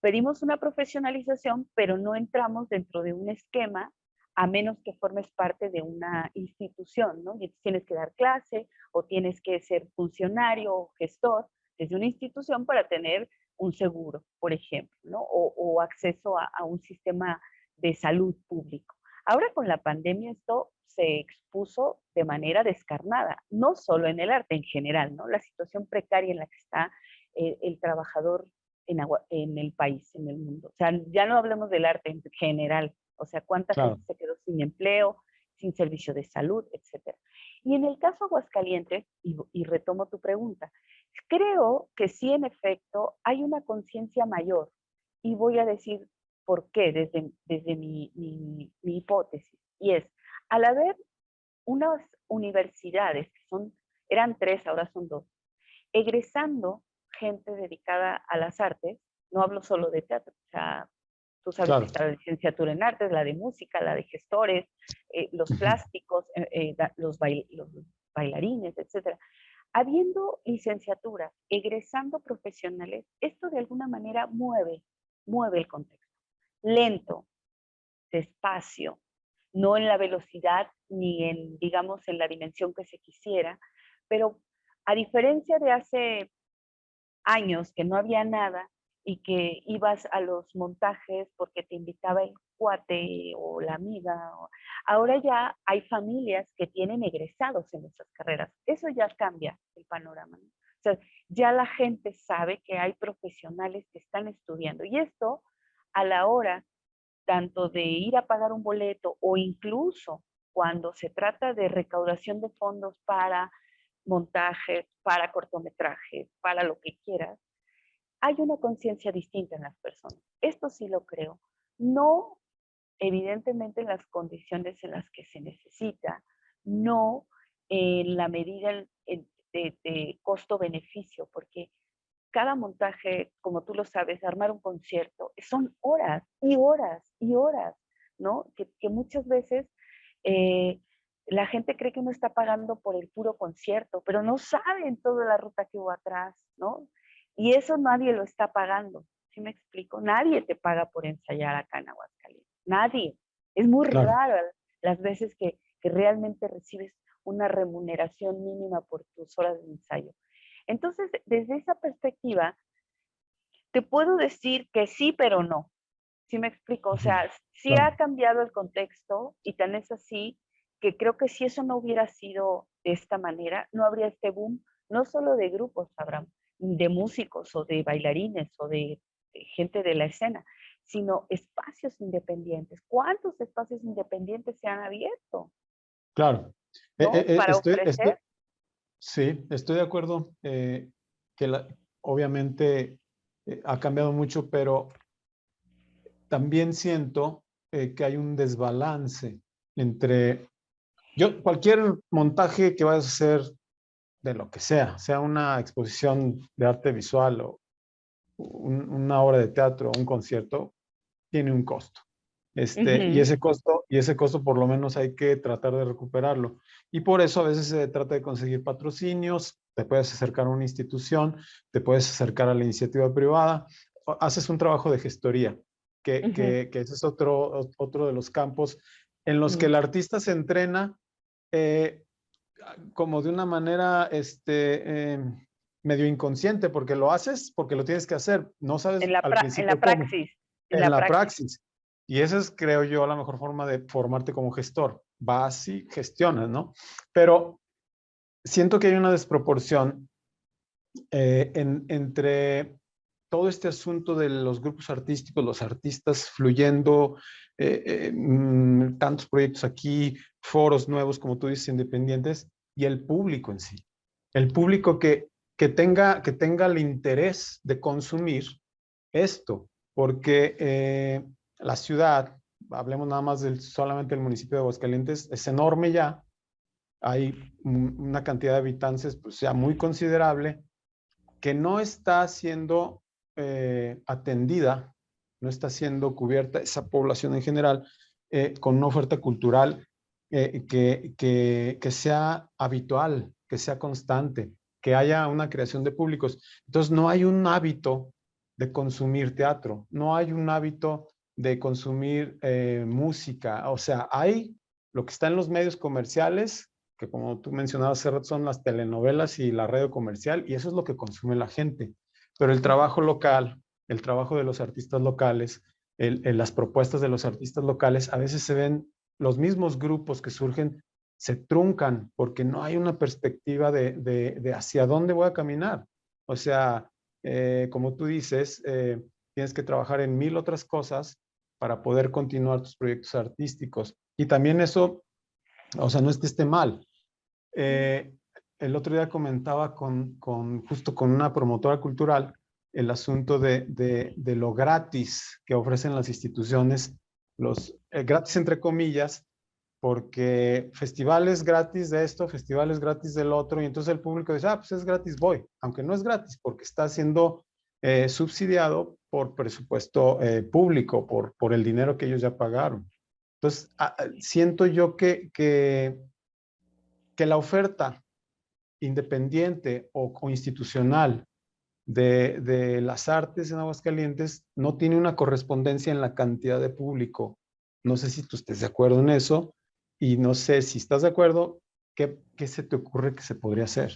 pedimos una profesionalización, pero no entramos dentro de un esquema a menos que formes parte de una institución, ¿no? Y tienes que dar clase o tienes que ser funcionario o gestor desde una institución para tener un seguro, por ejemplo, ¿no? O acceso a un sistema de salud público. Ahora con la pandemia esto se expuso de manera descarnada, no solo en el arte, en general, ¿no? La situación precaria en la que está el trabajador en el país, en el mundo. O sea, ya no hablemos del arte en general, o sea, cuánta Claro. gente se quedó sin empleo, sin servicio de salud, etcétera. Y en el caso Aguascalientes, y retomo tu pregunta, creo que sí, en efecto, hay una conciencia mayor, y voy a decir por qué desde mi hipótesis, y es, al haber unas universidades, eran tres, ahora son dos, egresando gente dedicada a las artes, no hablo solo de teatro, o sea, tú sabes que Claro. está la licenciatura en artes, la de música, la de gestores, los Ujú. plásticos, los bailarines, etcétera. Habiendo licenciaturas, egresando profesionales, esto de alguna manera mueve el contexto. Lento, despacio, no en la velocidad ni en, digamos, en la dimensión que se quisiera, pero a diferencia de hace años que no había nada y que ibas a los montajes porque te invitaba el cuate o la amiga, ahora ya hay familias que tienen egresados en esas carreras. Eso ya cambia el panorama, ¿no? O sea, ya la gente sabe que hay profesionales que están estudiando y esto a la hora tanto de ir a pagar un boleto o incluso cuando se trata de recaudación de fondos para montajes, para cortometrajes, para lo que quieras, hay una conciencia distinta en las personas. Esto sí lo creo. No evidentemente en las condiciones en las que se necesita, no en la medida de costo-beneficio, porque cada montaje, como tú lo sabes, armar un concierto, son horas y horas y horas, ¿no? Que muchas veces eh, la gente cree que uno está pagando por el puro concierto, pero no saben toda la ruta que hubo atrás, ¿no? Y eso nadie lo está pagando, ¿sí me explico? Nadie te paga por ensayar acá en Aguascalientes, nadie. Es muy Claro, raro las veces que realmente recibes una remuneración mínima por tus horas de ensayo. Entonces, desde esa perspectiva, te puedo decir que sí, pero no. ¿Sí me explico? O ujú, sea, sí claro, ha cambiado el contexto y tan es así que creo que si eso no hubiera sido de esta manera, no habría este boom, no solo de grupos, Abraham, de músicos o de bailarines o de gente de la escena, sino espacios independientes. ¿Cuántos espacios independientes se han abierto, claro. no? Para ofrecer. Sí, estoy de acuerdo que obviamente ha cambiado mucho, pero también siento que hay un desbalance entre cualquier montaje que vayas a hacer de lo que sea una exposición de arte visual o una obra de teatro o un concierto, tiene un costo. Ujú, Y ese costo por lo menos hay que tratar de recuperarlo. Y por eso a veces se trata de conseguir patrocinios, te puedes acercar a una institución, te puedes acercar a la iniciativa privada, haces un trabajo de gestoría, ujú, que ese es otro de los campos en los que ujú. el artista se entrena eh, como de una manera medio inconsciente, porque lo haces porque lo tienes que hacer, no sabes al En la principio cómo, praxis, en en la la praxis. praxis. Y esa es, creo yo, la mejor forma de formarte como gestor. Vas y gestionas, ¿no? Pero siento que hay una desproporción entre todo este asunto de los grupos artísticos, los artistas fluyendo, tantos proyectos aquí, foros nuevos, como tú dices, independientes, y el público en sí. El público que tenga el interés de consumir esto, porque la ciudad, hablemos nada más solamente del municipio de Aguascalientes, es enorme ya, hay una cantidad de habitantes pues ya muy considerable que no está siendo atendida, no está siendo cubierta esa población en general con una oferta cultural que sea habitual, que sea constante, que haya una creación de públicos. Entonces, no hay un hábito de consumir teatro, no hay un hábito de consumir música, o sea, hay lo que está en los medios comerciales, que como tú mencionabas hace rato son las telenovelas y la radio comercial, y eso es lo que consume la gente. Pero el trabajo local, el trabajo de los artistas locales, las propuestas de los artistas locales, a veces se ven los mismos grupos que surgen, se truncan porque no hay una perspectiva de hacia dónde voy a caminar. O sea, como tú dices, tienes que trabajar en mil otras cosas para poder continuar tus proyectos artísticos. Y también eso, o sea, no es que esté mal, eh, el otro día comentaba justo con una promotora cultural el asunto de lo gratis que ofrecen las instituciones, los gratis entre comillas, porque festivales gratis de esto, festivales gratis del otro, y entonces el público dice, pues es gratis, voy, aunque no es gratis, porque está siendo subsidiado por presupuesto público, por el dinero que ellos ya pagaron. Entonces, siento yo que la oferta independiente o institucional de las artes en Aguascalientes no tiene una correspondencia en la cantidad de público. No sé si tú estés de acuerdo en eso y no sé si estás de acuerdo, ¿qué se te ocurre que se podría hacer?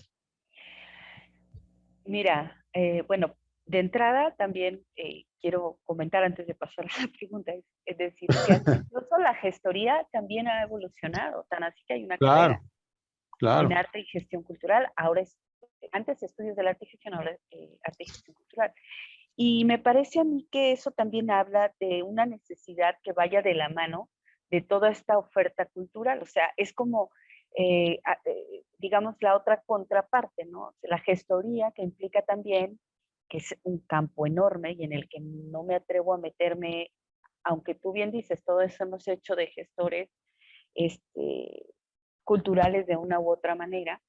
Mira, bueno, de entrada también quiero comentar antes de pasar a la pregunta, es decir, que hasta incluso la gestoría también ha evolucionado, tan así que hay una carrera Claro, en claro. arte y gestión cultural, ahora es, antes estudios del arte y gestión, ahora arte y gestión cultural. Y me parece a mí que eso también habla de una necesidad que vaya de la mano de toda esta oferta cultural, o sea, es como, digamos, la otra contraparte, ¿no? La gestoría que implica también, que es un campo enorme y en el que no me atrevo a meterme aunque tú bien dices, todo eso hemos hecho de gestores culturales de una u otra manera,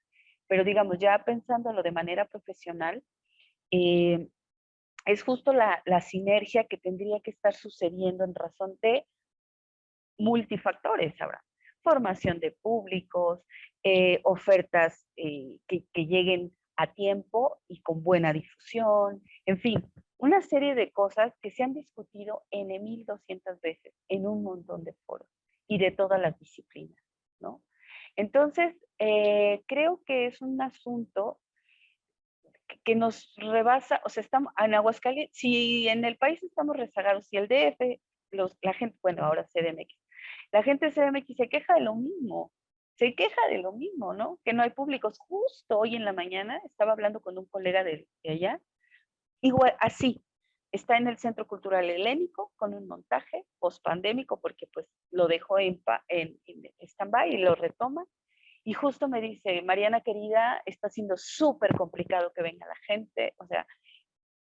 pero digamos, ya pensándolo de manera profesional, eh, es justo la sinergia que tendría que estar sucediendo en razón de multifactores ahora. Formación de públicos, ofertas que lleguen a tiempo y con buena difusión, en fin, una serie de cosas que se han discutido N 1200 veces en un montón de foros y de todas las disciplinas, ¿no? Entonces, creo que es un asunto que nos rebasa, o sea, estamos en Aguascalientes, si en el país estamos rezagados, si el DF, la gente, bueno, ahora CDMX, la gente de CDMX se queja de lo mismo, ¿no? Que no hay públicos. Justo hoy en la mañana estaba hablando con un colega de allá, igual, así, está en el Centro Cultural Helénico con un montaje post-pandémico porque pues lo dejó en stand-by y lo retoma. Y justo me dice, Mariana querida, está siendo súper complicado que venga la gente. O sea,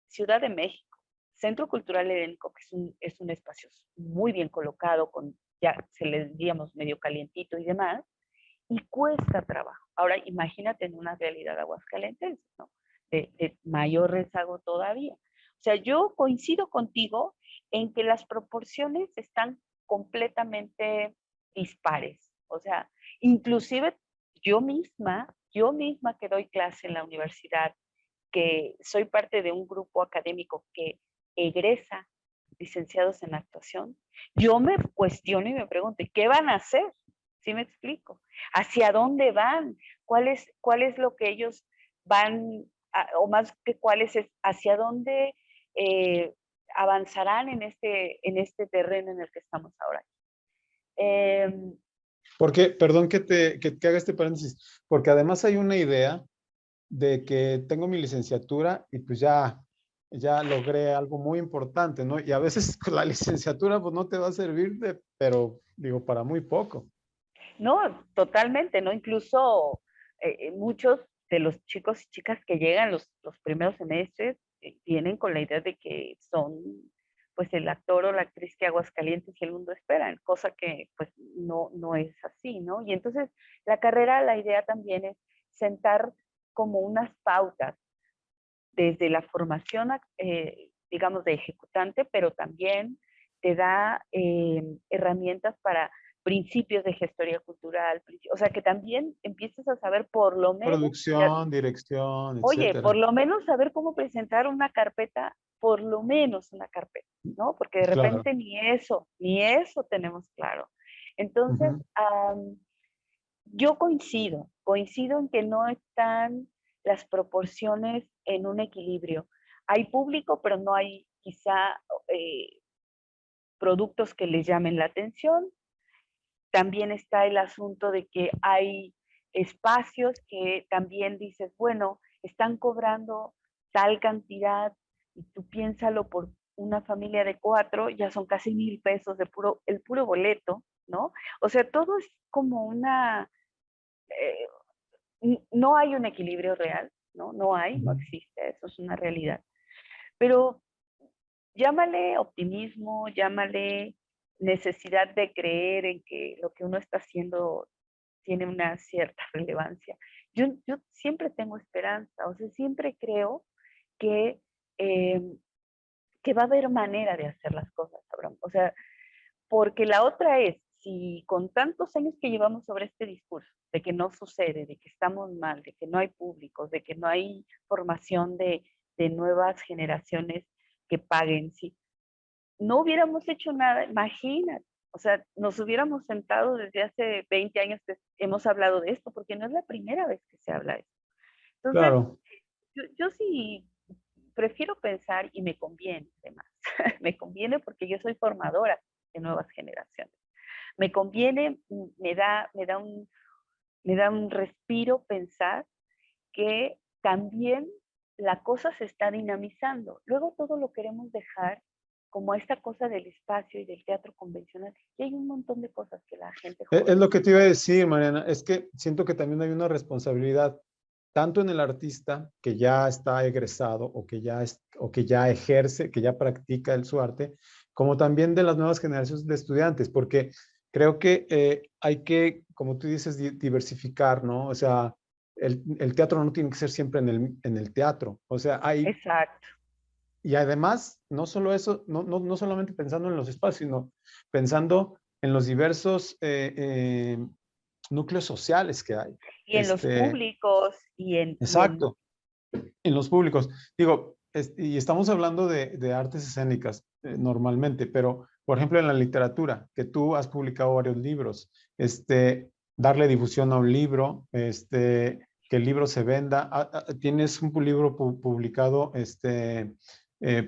Ciudad de México, Centro Cultural Helénico, que es un espacio muy bien colocado, con ya se les digamos medio calientito y demás, y cuesta trabajo. Ahora imagínate en una realidad aguascalentense, ¿no? De mayor rezago todavía. O sea, yo coincido contigo en que las proporciones están completamente dispares. O sea, inclusive yo misma que doy clase en la universidad, que soy parte de un grupo académico que egresa licenciados en actuación, yo me cuestiono y me pregunto, ¿qué van a hacer? ¿Sí me explico? ¿Hacia dónde van? ¿Cuál es lo que ellos van, o más que cuál es hacia dónde avanzarán en este terreno en el que estamos ahora? Porque, perdón que haga este paréntesis, porque además hay una idea de que tengo mi licenciatura y pues ya logré algo muy importante, ¿no? Y a veces con la licenciatura pues no te va a servir pero digo, para muy poco. No, totalmente, ¿no? Incluso muchos de los chicos y chicas que llegan los primeros semestres vienen con la idea de que son pues el actor o la actriz que Aguascalientes y el mundo esperan, cosa que pues no es así, ¿no? Y entonces la carrera, la idea también es sentar como unas pautas desde la formación, digamos, de ejecutante, pero también te da herramientas para principios de gestoría cultural, o sea, que también empieces a saber por lo menos, Producción, dirección, oye, etcétera. por lo menos saber cómo presentar una carpeta, por lo menos una carpeta, ¿no? Porque de Claro. repente ni eso tenemos claro. Entonces, Ujú. yo coincido en que no están las proporciones en un equilibrio. Hay público, pero no hay quizá productos que les llamen la atención. También está el asunto de que hay espacios que también dices, bueno, están cobrando tal cantidad y tú piénsalo por una familia de 4, ya son casi 1,000 pesos el puro boleto, ¿no? O sea, todo es como no hay un equilibrio real, ¿no? No existe, eso es una realidad. Pero llámale optimismo, llámale necesidad de creer en que lo que uno está haciendo tiene una cierta relevancia. Yo siempre tengo esperanza, o sea, siempre creo que, eh, que va a haber manera de hacer las cosas, Abraham. O sea, porque la otra es, si con tantos años que llevamos sobre este discurso, de que no sucede, de que estamos mal, de que no hay públicos, de que no hay formación de nuevas generaciones que paguen, si no hubiéramos hecho nada, imagínate, o sea, nos hubiéramos sentado desde hace 20 años que hemos hablado de esto, porque no es la primera vez que se habla de esto. Entonces, Claro. yo sí prefiero pensar y me conviene, además, me conviene porque yo soy formadora de nuevas generaciones. Me conviene, me da un respiro pensar que también la cosa se está dinamizando. Luego todo lo queremos dejar como esta cosa del espacio y del teatro convencional. Y hay un montón de cosas que la gente Es joven. lo que te iba a decir, Mariana, es que siento que también hay una responsabilidad tanto en el artista que ya está egresado o que ya ejerce, que ya practica su arte, como también de las nuevas generaciones de estudiantes, porque creo que hay que, como tú dices, diversificar, ¿no? O sea, el teatro no tiene que ser siempre en el teatro. O sea, hay, Exacto. y además, no solo eso, no solamente pensando en los espacios, sino pensando en los diversos núcleos sociales que hay. Y en los públicos Exacto, en los públicos. Digo, y estamos hablando de artes escénicas normalmente, pero por ejemplo en la literatura, que tú has publicado varios libros, darle difusión a un libro, que el libro se venda. Tienes un libro publicado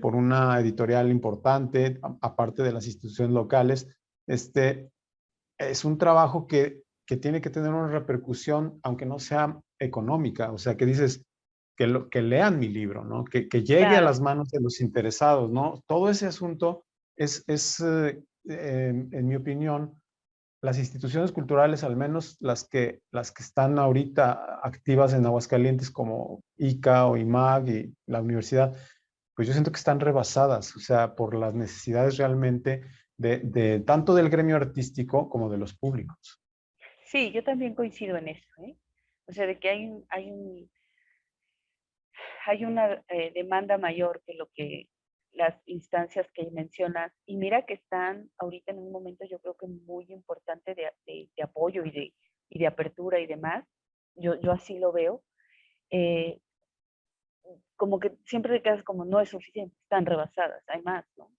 por una editorial importante, aparte de las instituciones locales. Es un trabajo que tiene que tener una repercusión, aunque no sea económica. O sea, que dices, que lean mi libro, ¿no? Que llegue a claro. las manos de los interesados, ¿no? Todo ese asunto en mi opinión, las instituciones culturales, al menos las que están ahorita activas en Aguascalientes, como ICA o IMAG y la universidad, pues yo siento que están rebasadas, o sea, por las necesidades realmente tanto del gremio artístico como de los públicos. Sí, yo también coincido en eso, ¿eh? O sea, de que hay una demanda mayor que lo que las instancias que mencionas. Y mira que están ahorita en un momento yo creo que muy importante de apoyo y de apertura y demás. Yo así lo veo. Eh, como que siempre te quedas como no es suficiente, están rebasadas, hay más, ¿no?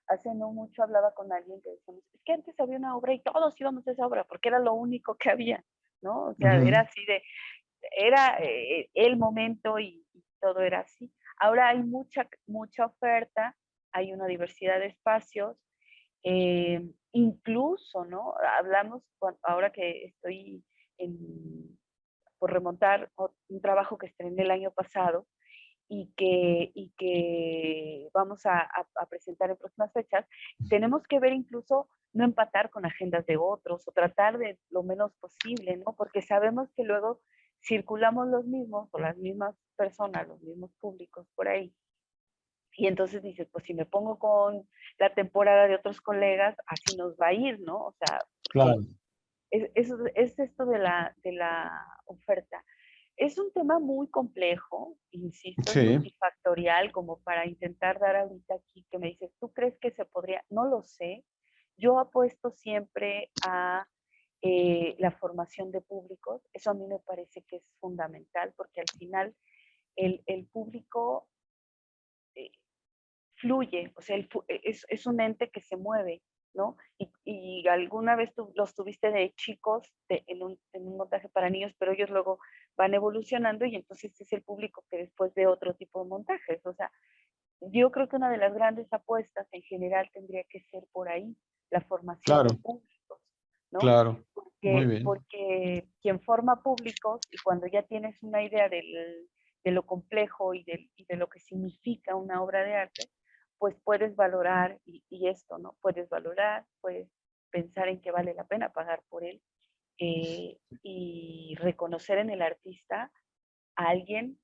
Hace no mucho hablaba con alguien que decíamos, es que antes había una obra y todos íbamos a esa obra porque era lo único que había, ¿no? O sea, Ujú. era así era el momento y todo era así. Ahora hay mucha oferta, hay una diversidad de espacios, incluso, ¿no? Hablamos, ahora que estoy por remontar un trabajo que estrené el año pasado, y que vamos a presentar en próximas fechas, tenemos que ver incluso no empatar con agendas de otros o tratar de lo menos posible, ¿no? Porque sabemos que luego circulamos los mismos o las mismas personas, los mismos públicos por ahí. Y entonces dices, pues si me pongo con la temporada de otros colegas, así nos va a ir, ¿no? O sea, porque Claro, es esto de la oferta. Es un tema muy complejo, insisto, es sí, multifactorial, como para intentar dar ahorita aquí que me dices, ¿tú crees que se podría? No lo sé. Yo apuesto siempre a la formación de públicos. Eso a mí me parece que es fundamental, porque al final el público eh, fluye, o sea, es un ente que se mueve, ¿no? Y alguna vez los tuviste de chicos en un montaje para niños, pero ellos luego van evolucionando y entonces es el público que después ve otro tipo de montajes. O sea, yo creo que una de las grandes apuestas en general tendría que ser por ahí, la formación de claro, públicos, ¿no? claro. Muy Porque, bien. porque quien forma públicos y cuando ya tienes una idea de lo complejo y de lo que significa una obra de arte, pues puedes valorar y esto, ¿no? Puedes valorar, puedes pensar en que vale la pena pagar por él y reconocer en el artista a alguien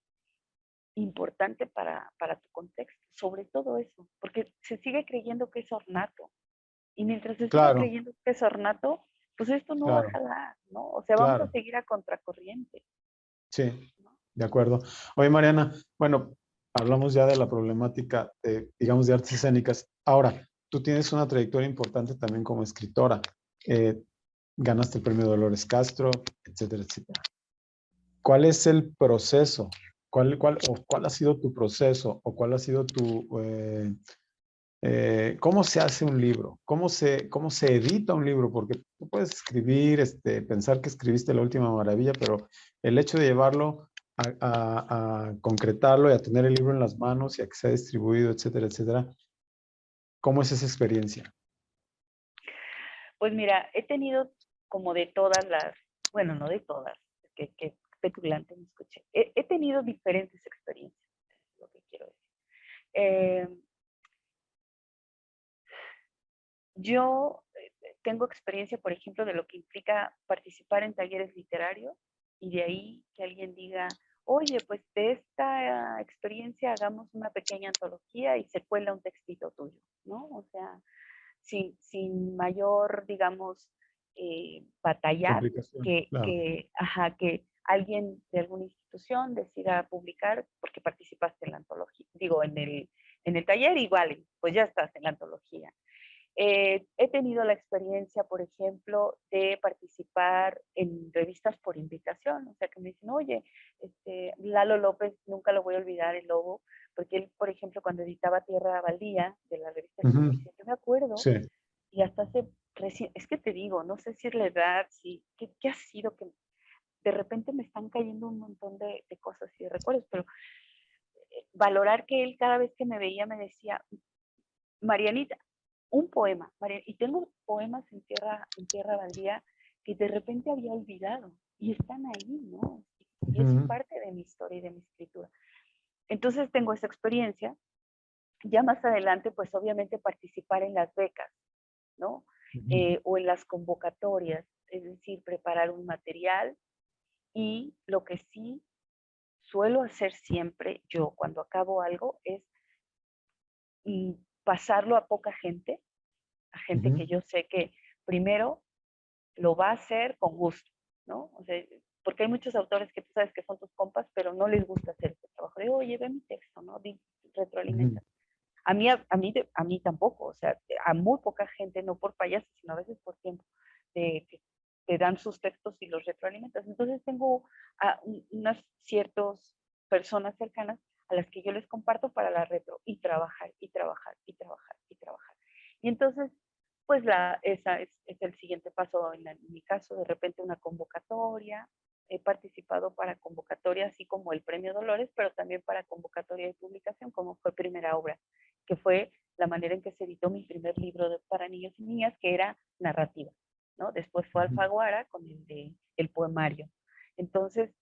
importante para tu contexto, sobre todo eso, porque se sigue creyendo que es ornato y mientras se siga Claro, creyendo que es ornato, pues esto no va a claro, jalar, ¿no? O sea, vamos a claro. seguir a contracorriente, Sí, ¿no? de acuerdo. Oye, Mariana, bueno, hablamos ya de la problemática de, digamos, de artes escénicas. Ahora, tú tienes una trayectoria importante también como escritora. Eh, Ganaste el premio Dolores Castro, etcétera, etcétera. ¿Cuál es el proceso? ¿Cuál ha sido tu proceso? ¿O cuál ha sido cómo se hace un libro? Cómo se edita un libro? Porque tú puedes escribir, pensar que escribiste la última maravilla, pero el hecho de llevarlo a concretarlo y a tener el libro en las manos y a que sea distribuido, etcétera, etcétera, ¿cómo es esa experiencia? Pues mira, he tenido como de todas las, bueno, no de todas, que petulante me escuché. He tenido diferentes experiencias, es lo que quiero decir. Eh, yo tengo experiencia, por ejemplo, de lo que implica participar en talleres literarios y de ahí que alguien diga, oye, pues de esta experiencia hagamos una pequeña antología y se cuela un textito tuyo, ¿no? O sea, sin mayor, digamos, batallar, Complicación, claro. ajá, que alguien de alguna institución decida publicar porque participaste en la antología, digo, en el taller igual, pues ya estás en la antología. He tenido la experiencia, por ejemplo, de participar en revistas por invitación, o sea, que me dicen, oye, Lalo López, nunca lo voy a olvidar, el Lobo, porque él, por ejemplo, cuando editaba Tierra Baldía, de la revista Ujú. Exposición, yo me acuerdo, Sí. y hasta hace recién, es que te digo, no sé si es la edad, si, ¿qué ha sido? Que de repente me están cayendo un montón de cosas y de recuerdos, pero valorar que él cada vez que me veía me decía, Marianita, un poema, y tengo poemas en tierra baldía que de repente había olvidado y están ahí, ¿no? Y es Ujú. parte de mi historia y de mi escritura. Entonces tengo esa experiencia. Ya más adelante, pues obviamente participar en las becas, ¿no? Ujú. O en las convocatorias, es decir, preparar un material y lo que sí suelo hacer siempre yo cuando acabo algo es pasarlo a poca gente, a gente que Ujú. yo sé que primero lo va a hacer con gusto, ¿no? O sea, porque hay muchos autores que tú sabes que son tus compas, pero no les gusta hacer este trabajo de, oye, ve mi texto, ¿no? Ujú. Retroalimenta. A mí tampoco, o sea, a muy poca gente, no por payasos, sino a veces por tiempo, que te dan sus textos y los retroalimentas. Entonces tengo a unas ciertas personas cercanas a las que yo les comparto para la retro y trabajar, y trabajar, y trabajar, y trabajar. Y entonces, pues esa es el siguiente paso en mi caso, de repente una convocatoria. He participado para convocatoria, así como el Premio Dolores, pero también para convocatoria de publicación, como fue primera obra, que fue la manera en que se editó mi primer libro para niños y niñas, que era narrativa, ¿no? Después fue Ujú. Alfaguara con el poemario. Entonces,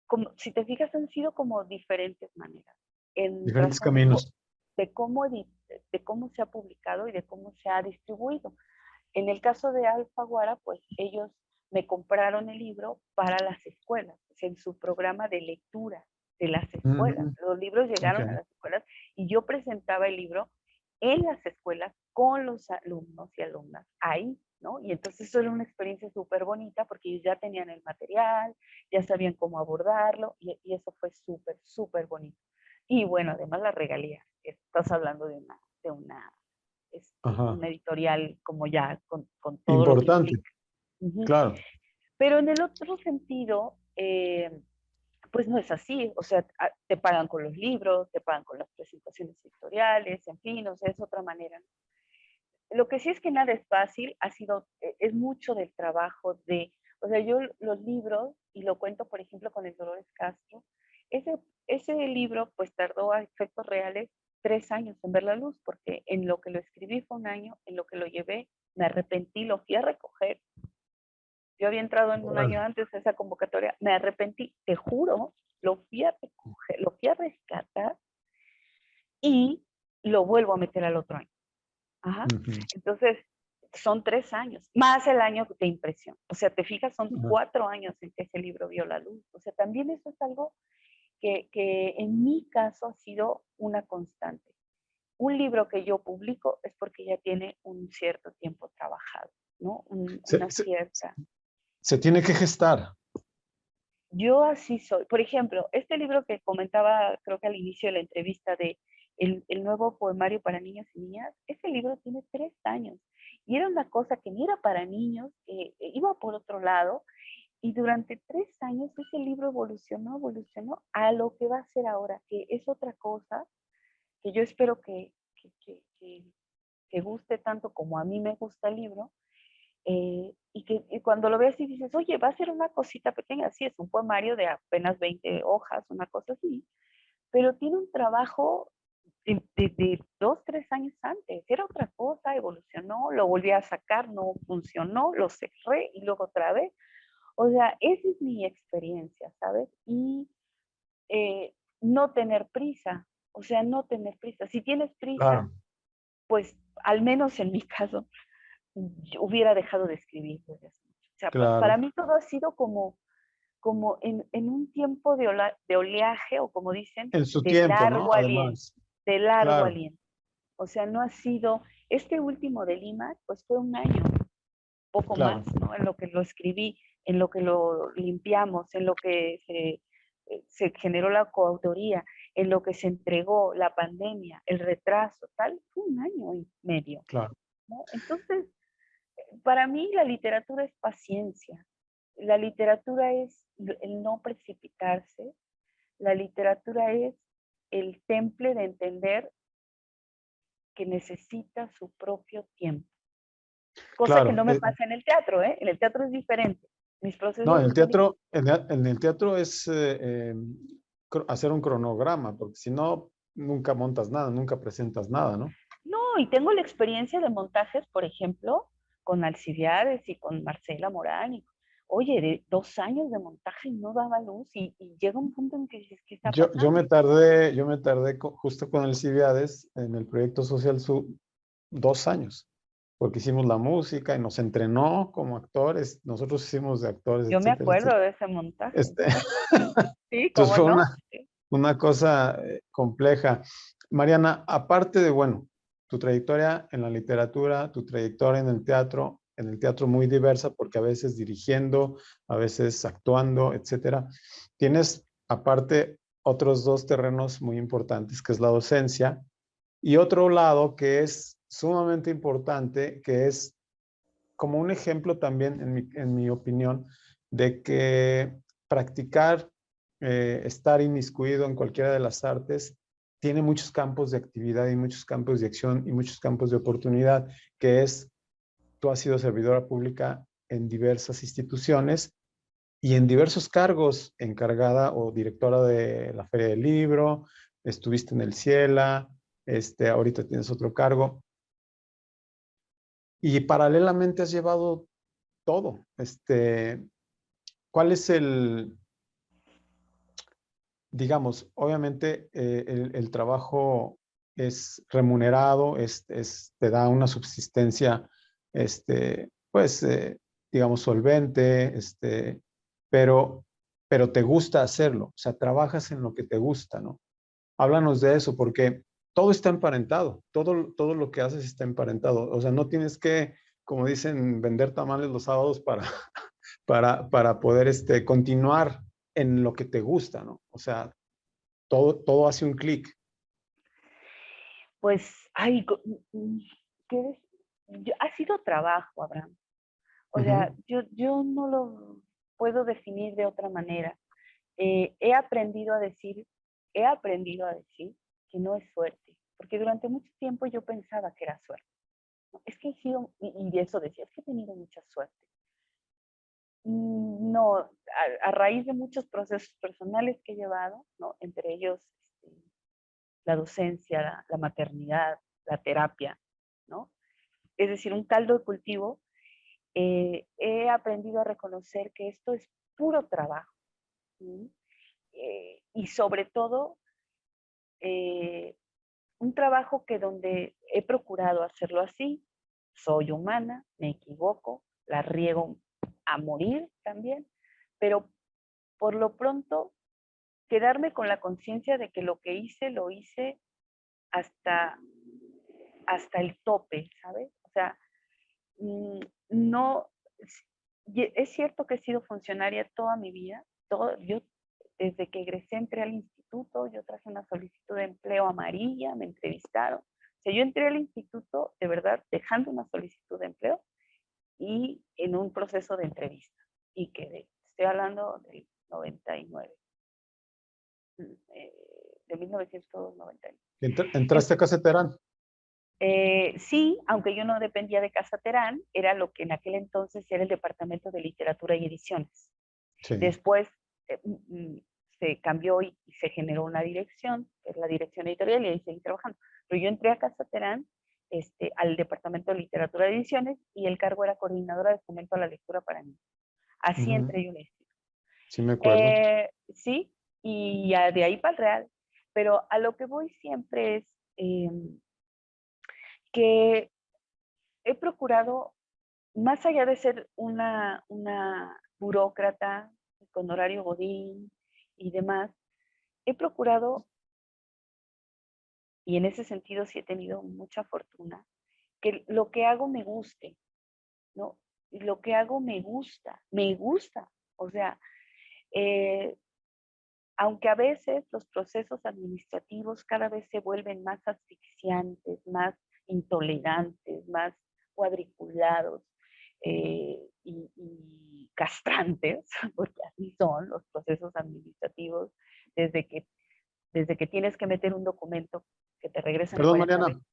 como, si te fijas, han sido como diferentes maneras, en Diferentes razón caminos. de cómo se ha publicado y de cómo se ha distribuido. En el caso de Alfaguara, pues ellos me compraron el libro para las escuelas, o sea, en su programa de lectura de las escuelas. Ujú. Los libros Ok. llegaron a las escuelas y yo presentaba el libro en las escuelas con los alumnos y alumnas ahí, ¿no? Y entonces eso era una experiencia súper bonita porque ellos ya tenían el material, ya sabían cómo abordarlo y eso fue súper, súper bonito. Y bueno, además la regalía, estás hablando de Ajá. una editorial como ya con todo lo que Importante, implica. Uh-huh. claro. Pero en el otro sentido, pues no es así, o sea, te pagan con los libros, te pagan con las presentaciones editoriales, en fin, o sea, es otra manera. Lo que sí es que nada es fácil, es mucho del trabajo o sea, yo los libros, y lo cuento por ejemplo con el Dolores Castro, ese libro pues tardó a efectos reales 3 años en ver la luz, porque en lo que lo escribí fue un año, en lo que lo llevé, me arrepentí, lo fui a recoger. Yo había entrado en un año Órale. antes de esa convocatoria, me arrepentí, te juro, lo fui a recoger, lo fui a rescatar y lo vuelvo a meter al otro año. Ajá. Ujú. Entonces, son 3 años, más el año de impresión. O sea, te fijas, son Ajá. 4 años en que ese libro vio la luz. O sea, también eso es algo que en mi caso ha sido una constante. Un libro que yo publico es porque ya tiene un cierto tiempo trabajado, ¿no? Se, Una se- cierta. se tiene que gestar. Yo así soy. Por ejemplo, este libro que comentaba, creo que al inicio de la entrevista de el nuevo poemario para niños y niñas, ese libro tiene 3 años. Y era una cosa que ni era para niños, que iba por otro lado. Y durante 3 años ese libro evolucionó, evolucionó a lo que va a ser ahora, que es otra cosa que yo espero que guste tanto como a mí me gusta el libro, y cuando lo ves y dices, oye, va a ser una cosita pequeña, sí, es un poemario de apenas 20 hojas, una cosa así, pero tiene un trabajo de 2, 3 años antes, era otra cosa, evolucionó, lo volví a sacar, no funcionó, lo cerré y luego otra vez. O sea, esa es mi experiencia, ¿sabes? Y no tener prisa, o sea, no tener prisa. Si tienes prisa, Claro, pues al menos en mi caso, yo hubiera dejado de escribir desde hace mucho. O sea, para claro. mí todo ha sido como, como en un tiempo de oleaje, o como dicen, En su de tiempo, ¿no? largo aliento, Además, de largo claro, aliento. O sea, no ha sido, este último de Lima, pues fue un año, poco más, claro, ¿no? En lo que lo escribí, en lo que lo limpiamos, en lo que se generó la coautoría, en lo que se entregó la pandemia, el retraso, tal, fue un año y medio, claro. ¿no? Entonces, para mí la literatura es paciencia, la literatura es el no precipitarse, la literatura es el temple de entender que necesita su propio tiempo. Cosa que Claro, no me pasa en el teatro, ¿eh? En el teatro es diferente. Mis no, procesos son... en el teatro es hacer un cronograma, porque si no, nunca montas nada, nunca presentas nada, ¿no? No, y tengo la experiencia de montajes, por ejemplo, con Alcibiades y con Marcela Morán. Y, oye, de 2 años de montaje y no daba luz y llega un punto en que dices, ¿qué está Yo pasando? me tardé justo con el Cibiades en el proyecto Social Sub 2 años, porque hicimos la música y nos entrenó como actores, nosotros hicimos de actores, Yo me etcétera, acuerdo etcétera. de ese montaje. Este, Sí, entonces ¿cómo fue no? Sí. una cosa compleja. Mariana, aparte de, bueno, tu trayectoria en la literatura, tu trayectoria en el teatro muy diversa, porque a veces dirigiendo, a veces actuando, etcétera, tienes aparte otros dos terrenos muy importantes, que es la docencia, y otro lado que es sumamente importante, que es como un ejemplo también, en mi opinión, de que practicar, estar inmiscuido en cualquiera de las artes, tiene muchos campos de actividad y muchos campos de acción y muchos campos de oportunidad, que es, tú has sido servidora pública en diversas instituciones y en diversos cargos, encargada o directora de la Feria del Libro, estuviste en el Ciela, ahorita tienes otro cargo, y paralelamente has llevado todo. ¿Cuál es digamos, obviamente el trabajo es remunerado, te da una subsistencia, pues, digamos, solvente, pero, pero te gusta hacerlo, o sea, trabajas en lo que te gusta, ¿no? Háblanos de eso, porque todo está emparentado, todo lo que haces está emparentado, o sea, no tienes que, como dicen, vender tamales los sábados para poder continuar en lo que te gusta, ¿no? O sea, todo hace un clic. Pues, ay, ¿qué ha sido trabajo, Abraham. O sea, Ujú. yo no lo puedo definir de otra manera. He aprendido a decir que no es suerte, porque durante mucho tiempo yo pensaba que era suerte. ¿No? Es que he sido, y de eso decía, es que he tenido mucha suerte. No, a raíz de muchos procesos personales que he llevado, ¿no? Entre ellos la docencia, la maternidad, la terapia, ¿no? Es decir, un caldo de cultivo, he aprendido a reconocer que esto es puro trabajo. ¿Sí? Y sobre todo, eh, un trabajo que donde he procurado hacerlo así, soy humana, me equivoco, la riego a morir también, pero por lo pronto quedarme con la conciencia de que lo que hice lo hice hasta, hasta el tope, ¿sabes? O sea, no, es cierto que he sido funcionaria toda mi vida, yo desde que egresé entré al instituto, yo traje una solicitud de empleo amarilla, me entrevistaron, o sea, yo entré al instituto de verdad dejando una solicitud de empleo y en un proceso de entrevista y quedé, estoy hablando del 99, de 1999. Entraste a Casa Terán. Sí, aunque yo no dependía de Casa Terán, era lo que en aquel entonces era el Departamento de Literatura y Ediciones. Sí. Después eh, se cambió y se generó una dirección, que es la dirección editorial, y ahí seguí trabajando. Pero yo entré a Casa Terán, al Departamento de Literatura y Ediciones, y el cargo era coordinadora de fomento a la lectura para niños. Así Ujú. entré yo en el instituto. Sí, me acuerdo. Sí, y de ahí para el Real. Pero a lo que voy siempre es que he procurado, más allá de ser una burócrata, con horario godín y demás, he procurado, y en ese sentido sí he tenido mucha fortuna, que lo que hago me guste, ¿no? Lo que hago me gusta. O sea, eh, aunque a veces los procesos administrativos cada vez se vuelven más asfixiantes, más intolerantes, más cuadriculados y castrantes, porque así son los procesos administrativos, desde que, desde que tienes que meter un documento que te regresan en Perdón, 40 veces. Mariana,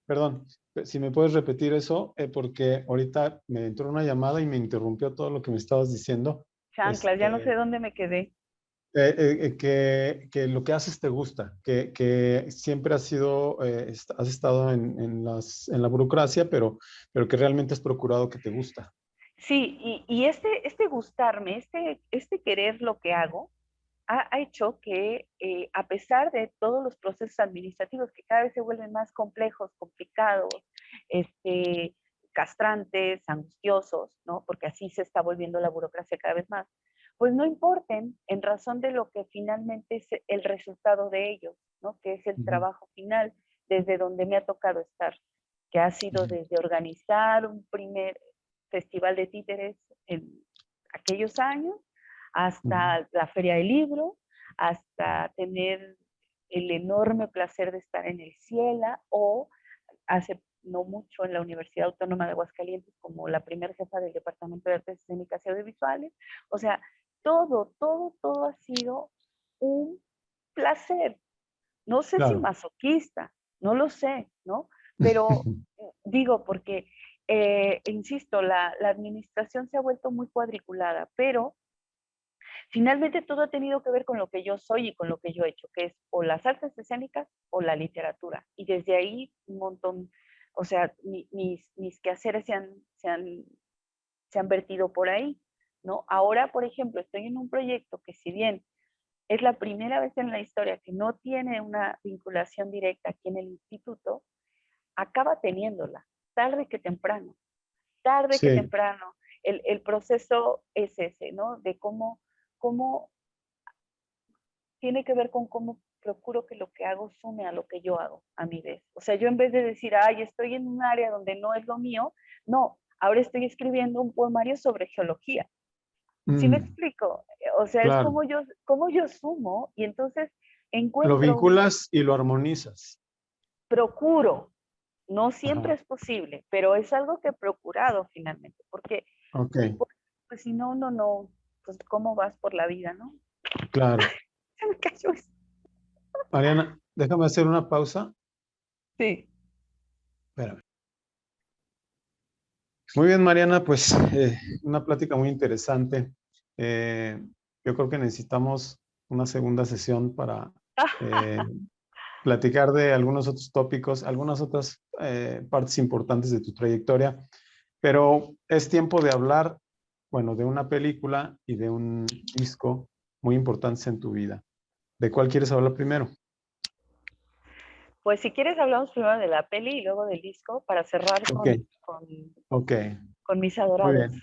perdón. Si me puedes repetir eso, porque ahorita me entró una llamada y me interrumpió todo lo que me estabas diciendo. Chanclas, ya no sé dónde me quedé. Que lo que haces te gusta, que siempre has sido, has estado en la burocracia, pero que realmente has procurado que te gusta. Sí, y este gustarme, este querer lo que hago, ha hecho que a pesar de todos los procesos administrativos que cada vez se vuelven más complejos, complicados, este, castrantes, angustiosos, ¿no? Porque así se está volviendo la burocracia cada vez más, pues no importen en razón de lo que finalmente es el resultado de ellos, ¿no? Que es el trabajo final desde donde me ha tocado estar, que ha sido desde organizar un primer festival de títeres en aquellos años, hasta la Feria del Libro, hasta tener el enorme placer de estar en el Ciela o hace no mucho en la Universidad Autónoma de Aguascalientes como la primera jefa del Departamento de Artes Escénicas y Audiovisuales. O sea, todo ha sido un placer. No sé si Claro. masoquista, no lo sé, ¿no? Pero digo, porque, insisto, la administración se ha vuelto muy cuadriculada, pero finalmente todo ha tenido que ver con lo que yo soy y con lo que yo he hecho, que es o las artes escénicas o la literatura. Y desde ahí un montón, o sea, mis quehaceres se han vertido por ahí, ¿no? Ahora, por ejemplo, estoy en un proyecto que si bien es la primera vez en la historia que no tiene una vinculación directa aquí en el instituto, acaba teniéndola, tarde que temprano, tarde que Sí, temprano. El proceso es ese, ¿no? De cómo tiene que ver con cómo procuro que lo que hago sume a lo que yo hago a mi vez. O sea, yo en vez de decir, ay, estoy en un área donde no es lo mío, no, ahora estoy escribiendo un poemario sobre geología. ¿Sí me explico? O sea, es claro. como yo sumo y entonces Lo encuentro vinculas y lo armonizas. procuro. No siempre Ajá. es posible, pero es algo que he procurado finalmente, porque Ok, pues si no, uno no, pues cómo vas por la vida, ¿no? claro. Se me cayó eso. Mariana, déjame hacer una pausa. Sí. Espérame. Muy bien, Mariana, pues una plática muy interesante. Eh, yo creo que necesitamos una segunda sesión para eh, platicar de algunos otros tópicos, algunas otras partes importantes de tu trayectoria, pero es tiempo de hablar, bueno, de una película y de un disco muy importantes en tu vida. ¿De cuál quieres hablar primero? Pues si quieres hablamos primero de la peli y luego del disco para cerrar Ok, ok, con mis muy adorados. bien.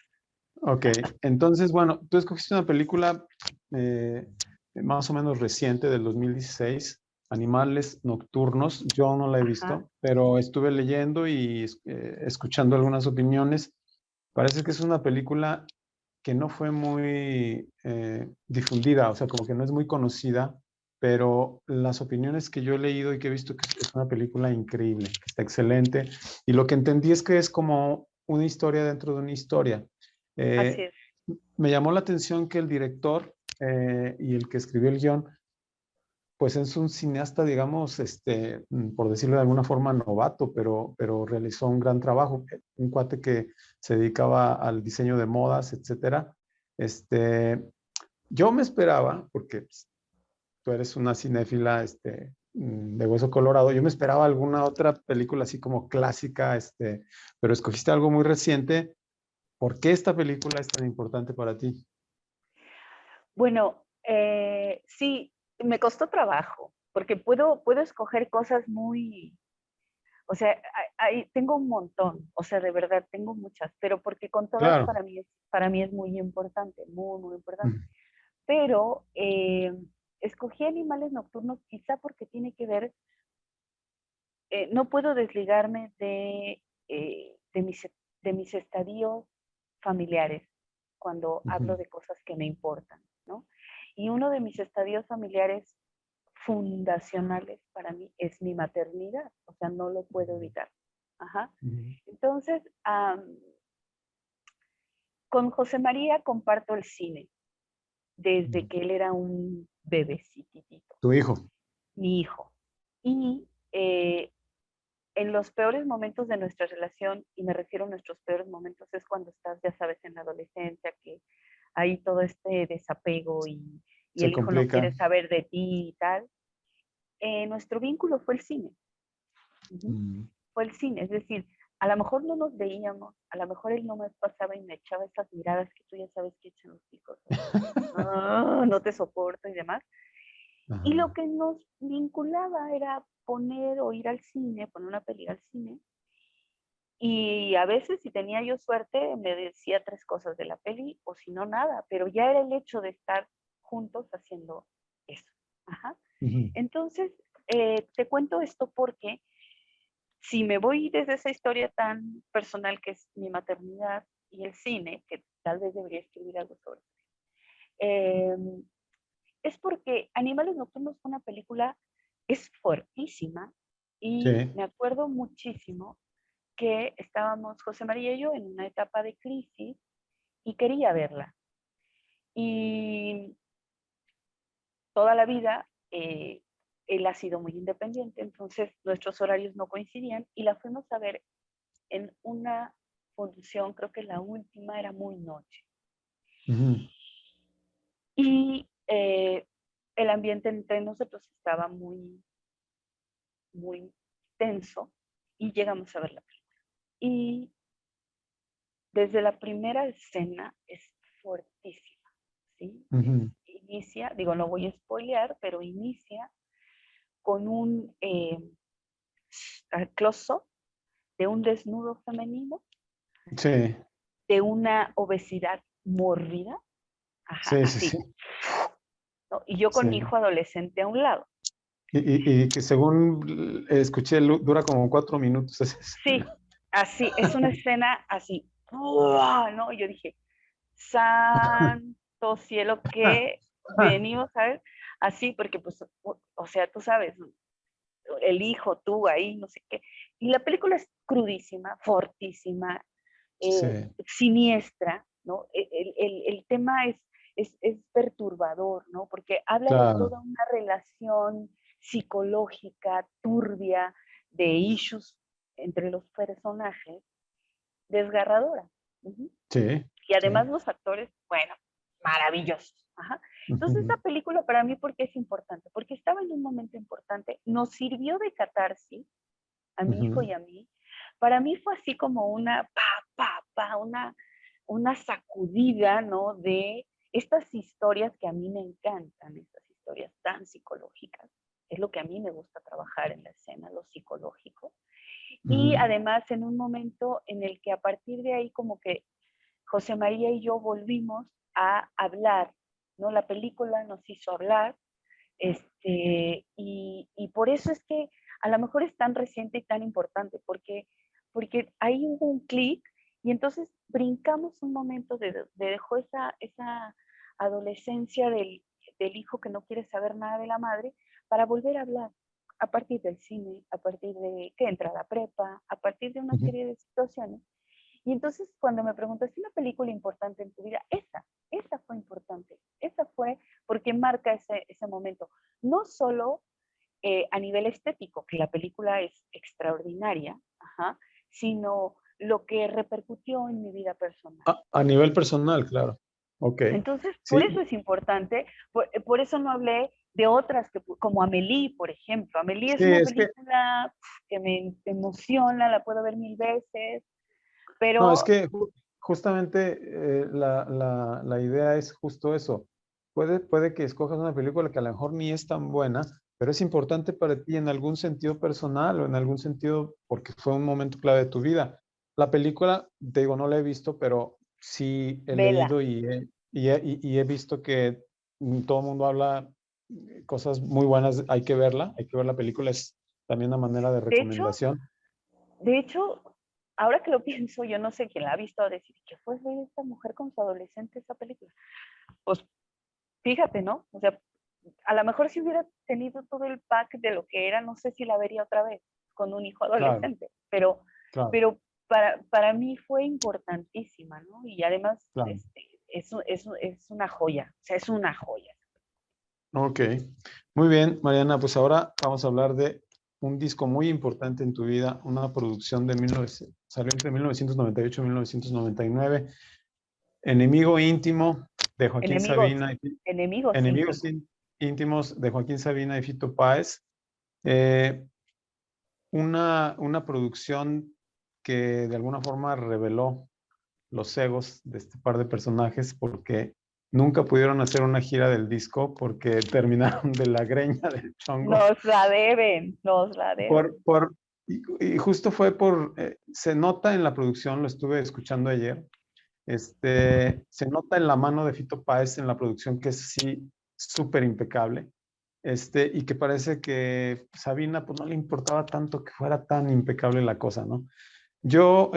Ok, entonces, bueno, tú escogiste una película eh, más o menos reciente del 2016, Animales Nocturnos. Yo no la he Ajá. visto, pero estuve leyendo y escuchando algunas opiniones. Parece que es una película que no fue muy difundida, o sea, como que no es muy conocida, pero las opiniones que yo he leído y que he visto que es una película increíble, que está excelente. Y lo que entendí es que es como una historia dentro de una historia. Así Eh, es. Me llamó la atención que el director y el que escribió el guión, pues es un cineasta, digamos, por decirlo de alguna forma, novato, pero realizó un gran trabajo. Un cuate que se dedicaba al diseño de modas, etcétera. Este, yo me esperaba, porque pues, tú eres una cinéfila de hueso colorado, yo me esperaba alguna otra película así como clásica, pero escogiste algo muy reciente. ¿Por qué esta película es tan importante para ti? Bueno, sí, me costó trabajo, porque puedo escoger cosas muy, o sea, tengo un montón, o sea, de verdad, tengo muchas, pero porque con todas Claro. para mí es muy importante, muy, muy importante. pero escogí Animales Nocturnos quizá porque tiene que ver, no puedo desligarme de mis estadios familiares cuando hablo de cosas que me importan, ¿no? Y uno de mis estadios familiares fundacionales para mí es mi maternidad, o sea, no lo puedo evitar. Ajá. Entonces, con José María comparto el cine desde que él era un bebecitito. Tu hijo. Mi hijo. Y en los peores momentos de nuestra relación, y me refiero a nuestros peores momentos, es cuando estás, ya sabes, en la adolescencia, que hay todo este desapego y Se el hijo no complica. quiere saber de ti y tal. Nuestro vínculo fue el cine. Fue el cine, es decir, a lo mejor no nos veíamos, a lo mejor él no me pasaba y me echaba esas miradas que tú ya sabes que echan los hijos, no te soporto y demás. Ajá. Y lo que nos vinculaba era poner o ir al cine, poner una peli al cine. Y a veces, si tenía yo suerte, me decía 3 cosas de la peli, o si no, nada. Pero ya era el hecho de estar juntos haciendo eso. Ajá. Entonces, te cuento esto porque si me voy desde esa historia tan personal que es mi maternidad y el cine, que tal vez debería escribir algo sobre eso, es porque Animales Nocturnos fue una película, es fuertísima, y Sí. me acuerdo muchísimo que estábamos José María y yo en una etapa de crisis y quería verla. Y toda la vida él ha sido muy independiente, entonces nuestros horarios no coincidían y la fuimos a ver en una función, creo que la última era muy noche. Y el ambiente entre nosotros estaba muy, muy tenso y llegamos a ver la película. Y desde la primera escena es fuertísima, ¿sí? Inicia, digo, no voy a spoilear, pero inicia con un close-up de un desnudo femenino, Sí. de una obesidad mórbida, ajá, Sí, sí, así, sí. ¿no? Y yo con mi Sí. hijo adolescente a un lado. Y que según escuché, dura como 4 minutos. Sí, así, es una escena así, ¡buah! ¿No? Y yo dije, santo cielo, que venimos a ver, así, porque pues, o sea, tú sabes, el hijo, tú ahí, no sé qué. Y la película es crudísima, fortísima, Sí. siniestra, ¿no? El tema es perturbador, ¿no? Porque habla de Claro. toda una relación psicológica, turbia, de issues entre los personajes, desgarradora. Sí. Y además Sí. los actores, bueno, maravillosos. Ajá. Entonces esta película para mí, ¿por qué es importante? Porque estaba en un momento importante, nos sirvió de catarsis a mi hijo y a mí. Para mí fue así como una una sacudida, ¿no? De estas historias que a mí me encantan, estas historias tan psicológicas. Es lo que a mí me gusta trabajar en la escena, lo psicológico. Y además en un momento en el que a partir de ahí como que José María y yo volvimos a hablar, ¿no? La película nos hizo hablar, y por eso es que a lo mejor es tan reciente y tan importante, porque ahí hubo un clic y entonces brincamos un momento dejó esa adolescencia del hijo que no quiere saber nada de la madre para volver a hablar a partir del cine, a partir de que entra a la prepa, a partir de una serie de situaciones. Y entonces cuando me preguntas, ¿es una película importante en tu vida? Esa fue importante. Esa fue porque marca ese momento. No solo a nivel estético, que la película es extraordinaria, ajá, sino lo que repercutió en mi vida personal. A nivel personal, claro. Ok. Entonces, por Sí, eso es importante, por eso no hablé de otras, como Amélie, por ejemplo. Amélie es sí, una es que, película que me emociona, la puedo ver 1000 veces, no, es pero que justamente la idea es justo eso. Puede que escojas una película que a lo mejor ni es tan buena, pero es importante para ti en algún sentido personal o en algún sentido porque fue un momento clave de tu vida. La película, te digo, no la he visto, pero sí he vela. leído y he visto que todo el mundo habla cosas muy buenas, hay que ver la película, es también una manera de De hecho, recomendación. de hecho, ahora que lo pienso, yo no sé quién la ha visto a decir, ¿qué fue ver esta mujer con su adolescente esa película? Pues fíjate, ¿no? O sea, a lo mejor si hubiera tenido todo el pack de lo que era, no sé si la vería otra vez con un hijo Claro, adolescente, pero, claro, pero para mí fue importantísima, ¿no? Y además claro. es una joya, o sea, es una joya. Ok, muy bien, Mariana, pues ahora vamos a hablar de un disco muy importante en tu vida, una producción de 1900, salió entre 1998 y 1999, Enemigo íntimo de Joaquín Enemigos, Sabina, enemigos Enemigos íntimos. íntimos de Joaquín Sabina y Fito Páez. Eh, una producción que de alguna forma reveló los egos de este par de personajes porque nunca pudieron hacer una gira del disco porque terminaron de la greña del chongo. Nos la deben, nos la deben. Y justo fue se nota en la producción, lo estuve escuchando ayer, se nota en la mano de Fito Páez en la producción que es sí súper impecable. Y que parece que Sabina pues no le importaba tanto que fuera tan impecable la cosa, ¿no? Yo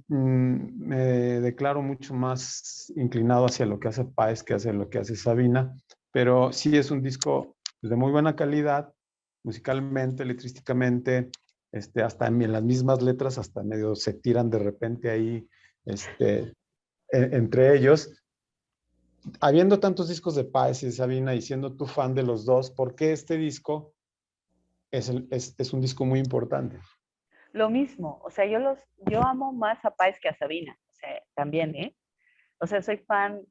me declaro mucho más inclinado hacia lo que hace Páez que hacia lo que hace Sabina, pero sí es un disco pues, de muy buena calidad, musicalmente, letrísticamente, hasta en las mismas letras, hasta medio se tiran de repente ahí entre ellos. Habiendo tantos discos de Páez y de Sabina y siendo tú fan de los dos, ¿por qué este disco es un disco muy importante? Lo mismo, o sea, yo amo más a Páez que a Sabina, o sea, también, ¿eh? O sea, soy fan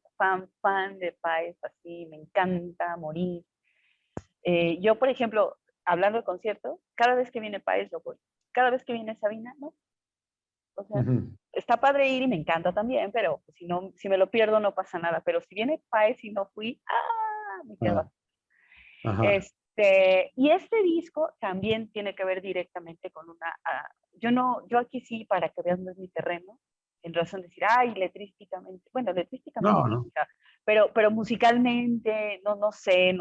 de Páez, así, me encanta morir. Yo, por ejemplo, hablando de conciertos, cada vez que viene Páez lo voy. Cada vez que viene Sabina, no. O sea, Ujú. está padre ir y me encanta también, pero pues, si no, si me lo pierdo no pasa nada. Pero si viene Páez y no fui, me quedo Ah, así. ajá. Y este disco también tiene que ver directamente con una, yo no, yo aquí sí, para que veas, no es mi terreno, en razón de decir, ay, letrísticamente, bueno, letrísticamente No, sí, no. o sea, pero musicalmente, no sé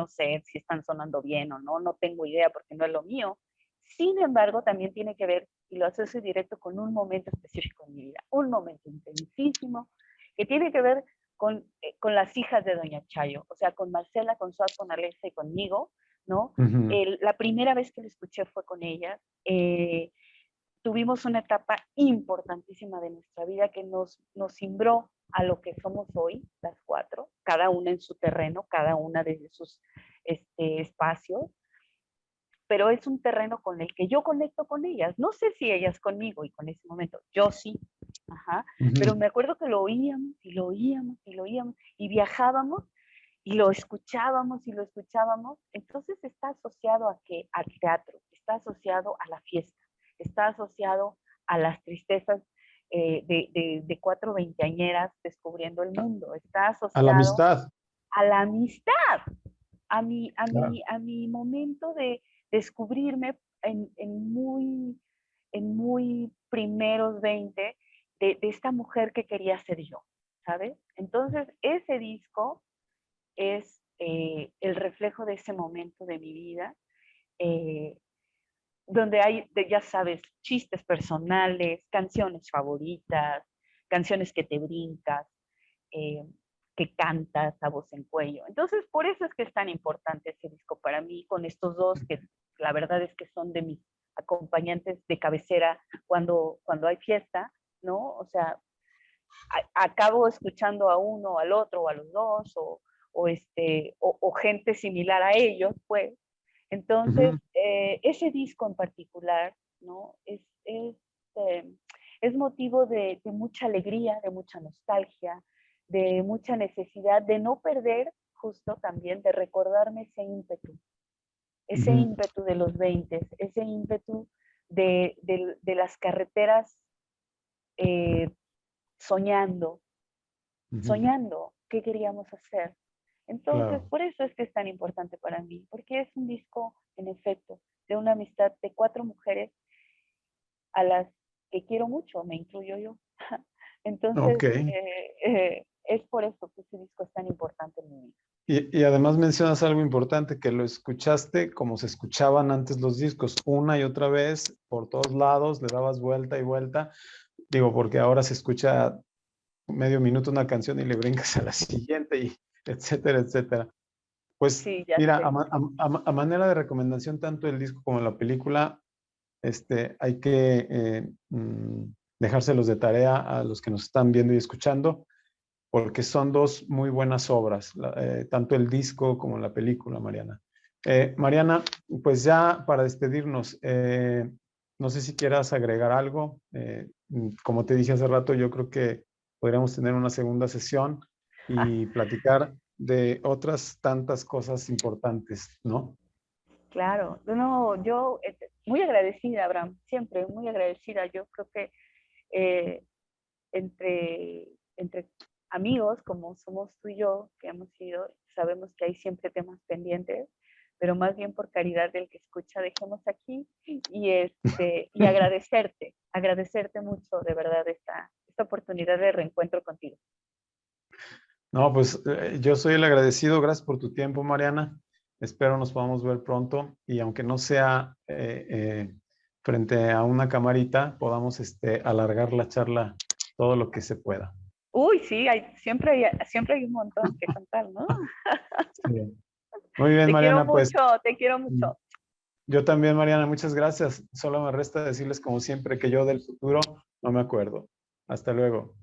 si están sonando bien o no, no tengo idea porque no es lo mío. Sin embargo, también tiene que ver, y lo asocio directo con un momento específico en mi vida, un momento intensísimo, que tiene que ver con las hijas de Doña Chayo, o sea, con Marcela, con Suaz, con Alexa y conmigo, ¿no? Ujú. La primera vez que lo escuché fue con ellas. Tuvimos una etapa importantísima de nuestra vida que nos cimbró a lo que somos hoy, las cuatro, cada una en su terreno, cada una desde sus espacios, pero es un terreno con el que yo conecto con ellas. No sé si ellas conmigo y con ese momento, yo sí, ajá, pero Ujú. me acuerdo que lo oíamos y lo oíamos y lo oíamos y viajábamos y lo escuchábamos y lo escuchábamos. Entonces está asociado a qué? Al teatro, está asociado a la fiesta, está asociado a las tristezas de cuatro veinteañeras descubriendo el mundo, está A la asociado amistad. a la amistad, Claro. a mi momento de descubrirme en muy primeros 20 de esta mujer que quería ser yo, ¿sabes? Entonces, ese disco es el reflejo de ese momento de mi vida, eh, donde hay, ya sabes, chistes personales, canciones favoritas, canciones que te brincas, eh, que cantas a voz en cuello. Entonces, por eso es que es tan importante ese disco para mí, con estos dos que la verdad es que son de mis acompañantes de cabecera cuando hay fiesta, ¿no? O sea, acabo escuchando a uno, al otro, o a los dos, o gente similar a ellos, pues. Entonces, Ujú. ese disco en particular, ¿no? Es motivo de mucha alegría, de mucha nostalgia, de mucha necesidad de no perder, justo también, de recordarme ese Ujú. ímpetu de los 20, ese ímpetu de las carreteras eh, soñando, Ujú. soñando qué queríamos hacer. Entonces, Claro. por eso es que es tan importante para mí, porque es un disco, en efecto, de una amistad de cuatro mujeres a las que quiero mucho, me incluyo yo. Entonces, Ok. es por eso que ese disco es tan importante en mi vida. Y además mencionas algo importante, que lo escuchaste como se escuchaban antes los discos, una y otra vez, por todos lados, le dabas vuelta y vuelta. Digo, porque ahora se escucha medio minuto una canción y le brincas a la siguiente, y etcétera, etcétera. Pues Sí, ya mira, sé. a manera de recomendación, tanto el disco como la película, hay que dejárselos de tarea a los que nos están viendo y escuchando, porque son dos muy buenas obras, tanto el disco como la película, Mariana. Mariana, pues ya para despedirnos, no sé si quieras agregar algo. Como te dije hace rato, yo creo que podríamos tener una segunda sesión y platicar de otras tantas cosas importantes, ¿no? Claro, no, yo muy agradecida, Abraham, siempre muy agradecida. Yo creo que eh, entre amigos como somos tú y yo, que hemos sido, sabemos que hay siempre temas pendientes, pero más bien por caridad del que escucha, dejemos aquí y agradecerte mucho de verdad esta oportunidad de reencuentro contigo. No, pues yo soy el agradecido. Gracias por tu tiempo, Mariana. Espero nos podamos ver pronto y aunque no sea frente a una camarita, podamos alargar la charla todo lo que se pueda. Uy, sí, siempre hay un montón que contar, ¿no? Sí. Muy bien, Mariana, pues Te quiero mucho. yo también, Mariana, muchas gracias. Solo me resta decirles como siempre que yo del futuro no me acuerdo. Hasta luego.